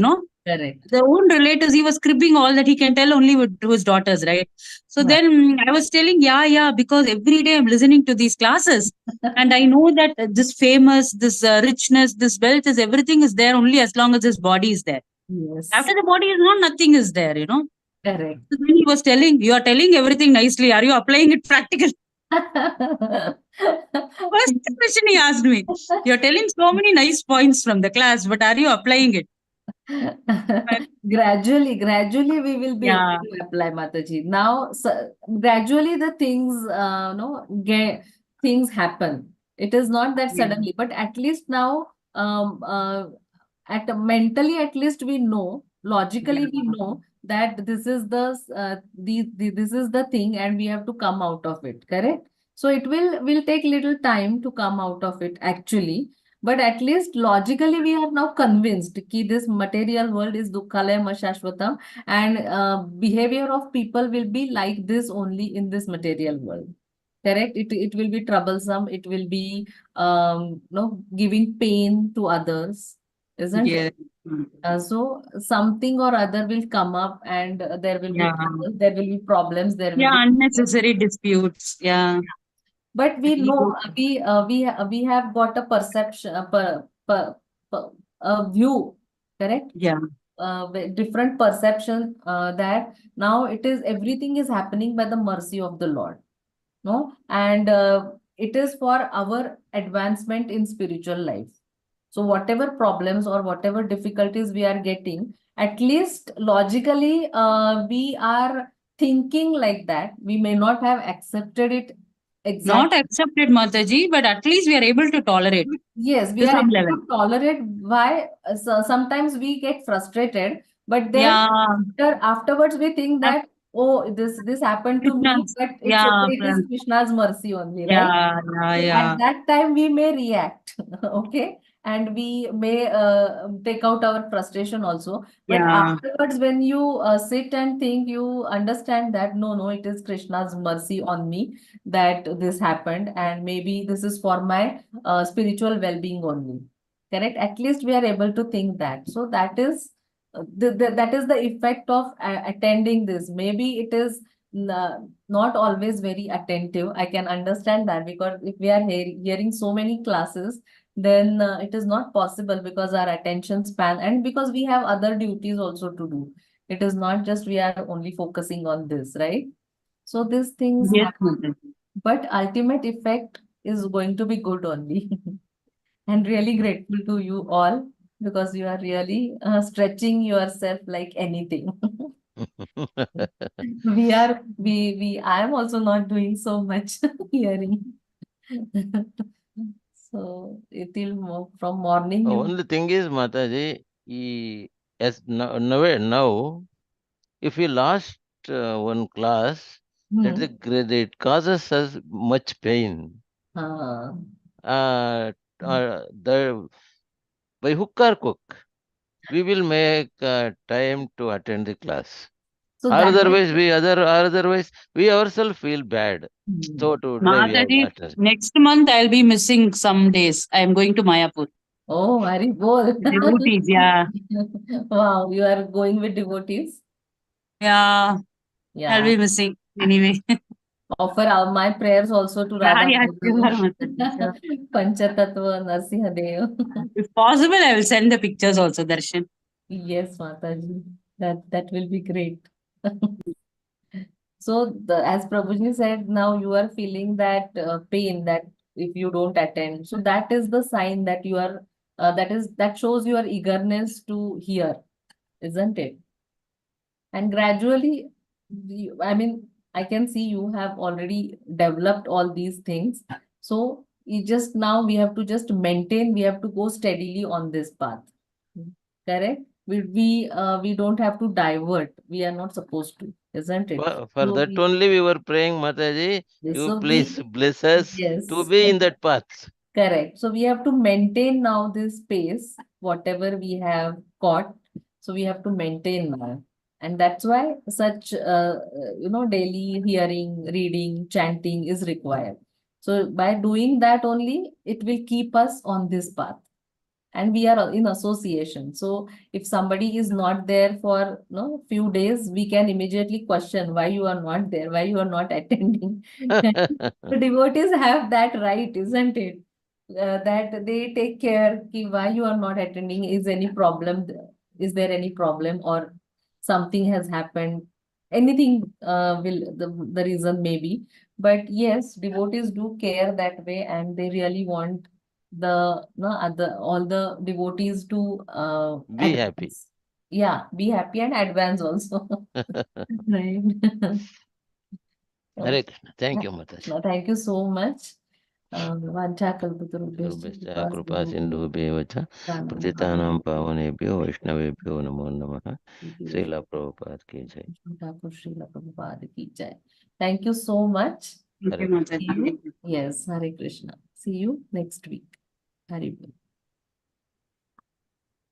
Correct. Their own relatives, he was cribbing all that he can tell only to his daughters, right? So Right. then I was telling, yeah, because every day I'm listening to these classes and I know that this famous, this richness, this wealth is everything is there only as long as his body is there. Yes. After the body is gone, nothing is there. Correct. So then he was telling, you are telling everything nicely. Are you applying it practically? First question he asked me, you're telling so many nice points from the class, but are you applying it? Gradually, we will be able Yeah, to apply, Mataji. Now, so, gradually, the things, no, things happen. It is not that yeah, suddenly, but at least now, mentally, at least we know, logically, we yeah. know that this is this is the thing, and we have to come out of it. Correct. So it will take little time to come out of it, actually. But at least logically, we are now convinced that this material world is dukkhalayam ashashvatam, and behavior of people will be like this only in this material world. Correct? It will be troublesome. It will be giving pain to others, isn't it? Yeah. So something or other will come up, and there will be Yeah. trouble, there will be problems, there will Yeah, be. unnecessary disputes. Yeah. But we know, Ego. we have got a perception, a view, correct? Yeah. With different perception, that now it is, everything is happening by the mercy of the Lord, no? And it is for our advancement in spiritual life. So whatever problems or whatever difficulties we are getting, at least logically, we are thinking like that. We may not have accepted it Not exactly. accepted, Mataji, but at least we are able to tolerate Yes, we to are some able level. to tolerate. Why? So sometimes we get frustrated, but then Yeah. afterwards we think That's that, oh, this happened to me, Krishna's. but it's Yeah. okay. It is Krishna's mercy only, right? Yeah. Yeah. So at Yeah. that time we may react, okay, and we may take out our frustration also. But Yeah. afterwards, when you sit and think, you understand that no, no, it is Krishna's mercy on me that this happened, and maybe this is for my spiritual well-being only. Correct? At least we are able to think that. So that is that is the effect of attending this. Maybe it is not always very attentive. I can understand that, because if we are hearing so many classes, then it is not possible, because our attention span, and because we have other duties also to do. It is not just we are only focusing on this, right? So these things Yes, happen, Mataji. but ultimate effect is going to be good only. And really grateful to you all, because you are really stretching yourself like anything. I am also not doing so much hearing. So it will move from morning you. Only thing is, Mataji, as now, if we lost one class, that is Hmm. it causes us much pain. Ah. Uh, the by hook or crook, we will make time to attend the class. So Or that is. otherwise, we ourselves feel bad. Hmm. So today we have Mataji, not. next month I'll be missing some days. I am going to Mayapur. Oh, very bold. Devotees, yeah. Wow, you are going with devotees? Yeah. I'll Yeah. be missing anyway. Offer my prayers also to Yeah, Radha yeah, Madhav, sure, Mataji, sure. Panchatattva Narsihadev. If possible, I will send the pictures also, Darshan. Yes, Mataji. That will be great. So as Prabhuji said, now you are feeling that pain, that if you don't attend. So that is the sign that you are that shows your eagerness to hear, isn't it? And gradually, I mean, I can see you have already developed all these things. So you just now we have to just maintain, we have to go steadily on this path. Correct? We don't have to divert. We are not supposed to, isn't it? For So that only we were praying, Mataji, this you so we please bless us to yes. be in that path. Correct. So we have to maintain now this pace, whatever we have caught. So we have to maintain now. And that's why such, daily hearing, reading, chanting is required. So by doing that only, it will keep us on this path. And we are in association. So if somebody is not there for few days, we can immediately question why you are not there, why you are not attending. The devotees have that right, isn't it? That they take care ki why you are not attending, is any problem, is there any problem, or something has happened, anything will the reason may be. But yes, devotees do care that way, and they really want the no other all the devotees to Be happy. advance. Yeah, be happy and advance also. Right. Hare Okay. Krishna. Thank you, Mataji. No, thank you so much. Vanchakalpatarubhyascha Guruभ्यश्च kripa कृपा sindhubhyo सिन्धुभ्येव च पतितानां पावनेभ्यो वैष्णवेभ्यो नमो नमः श्रीला प्रभुपाद की जय Thakur Srila Prabhupada ki jai. Thank you so much. Thank you, Hare See you. Mataji. Yes, Hare Krishna. See you next week. Hare Krishna.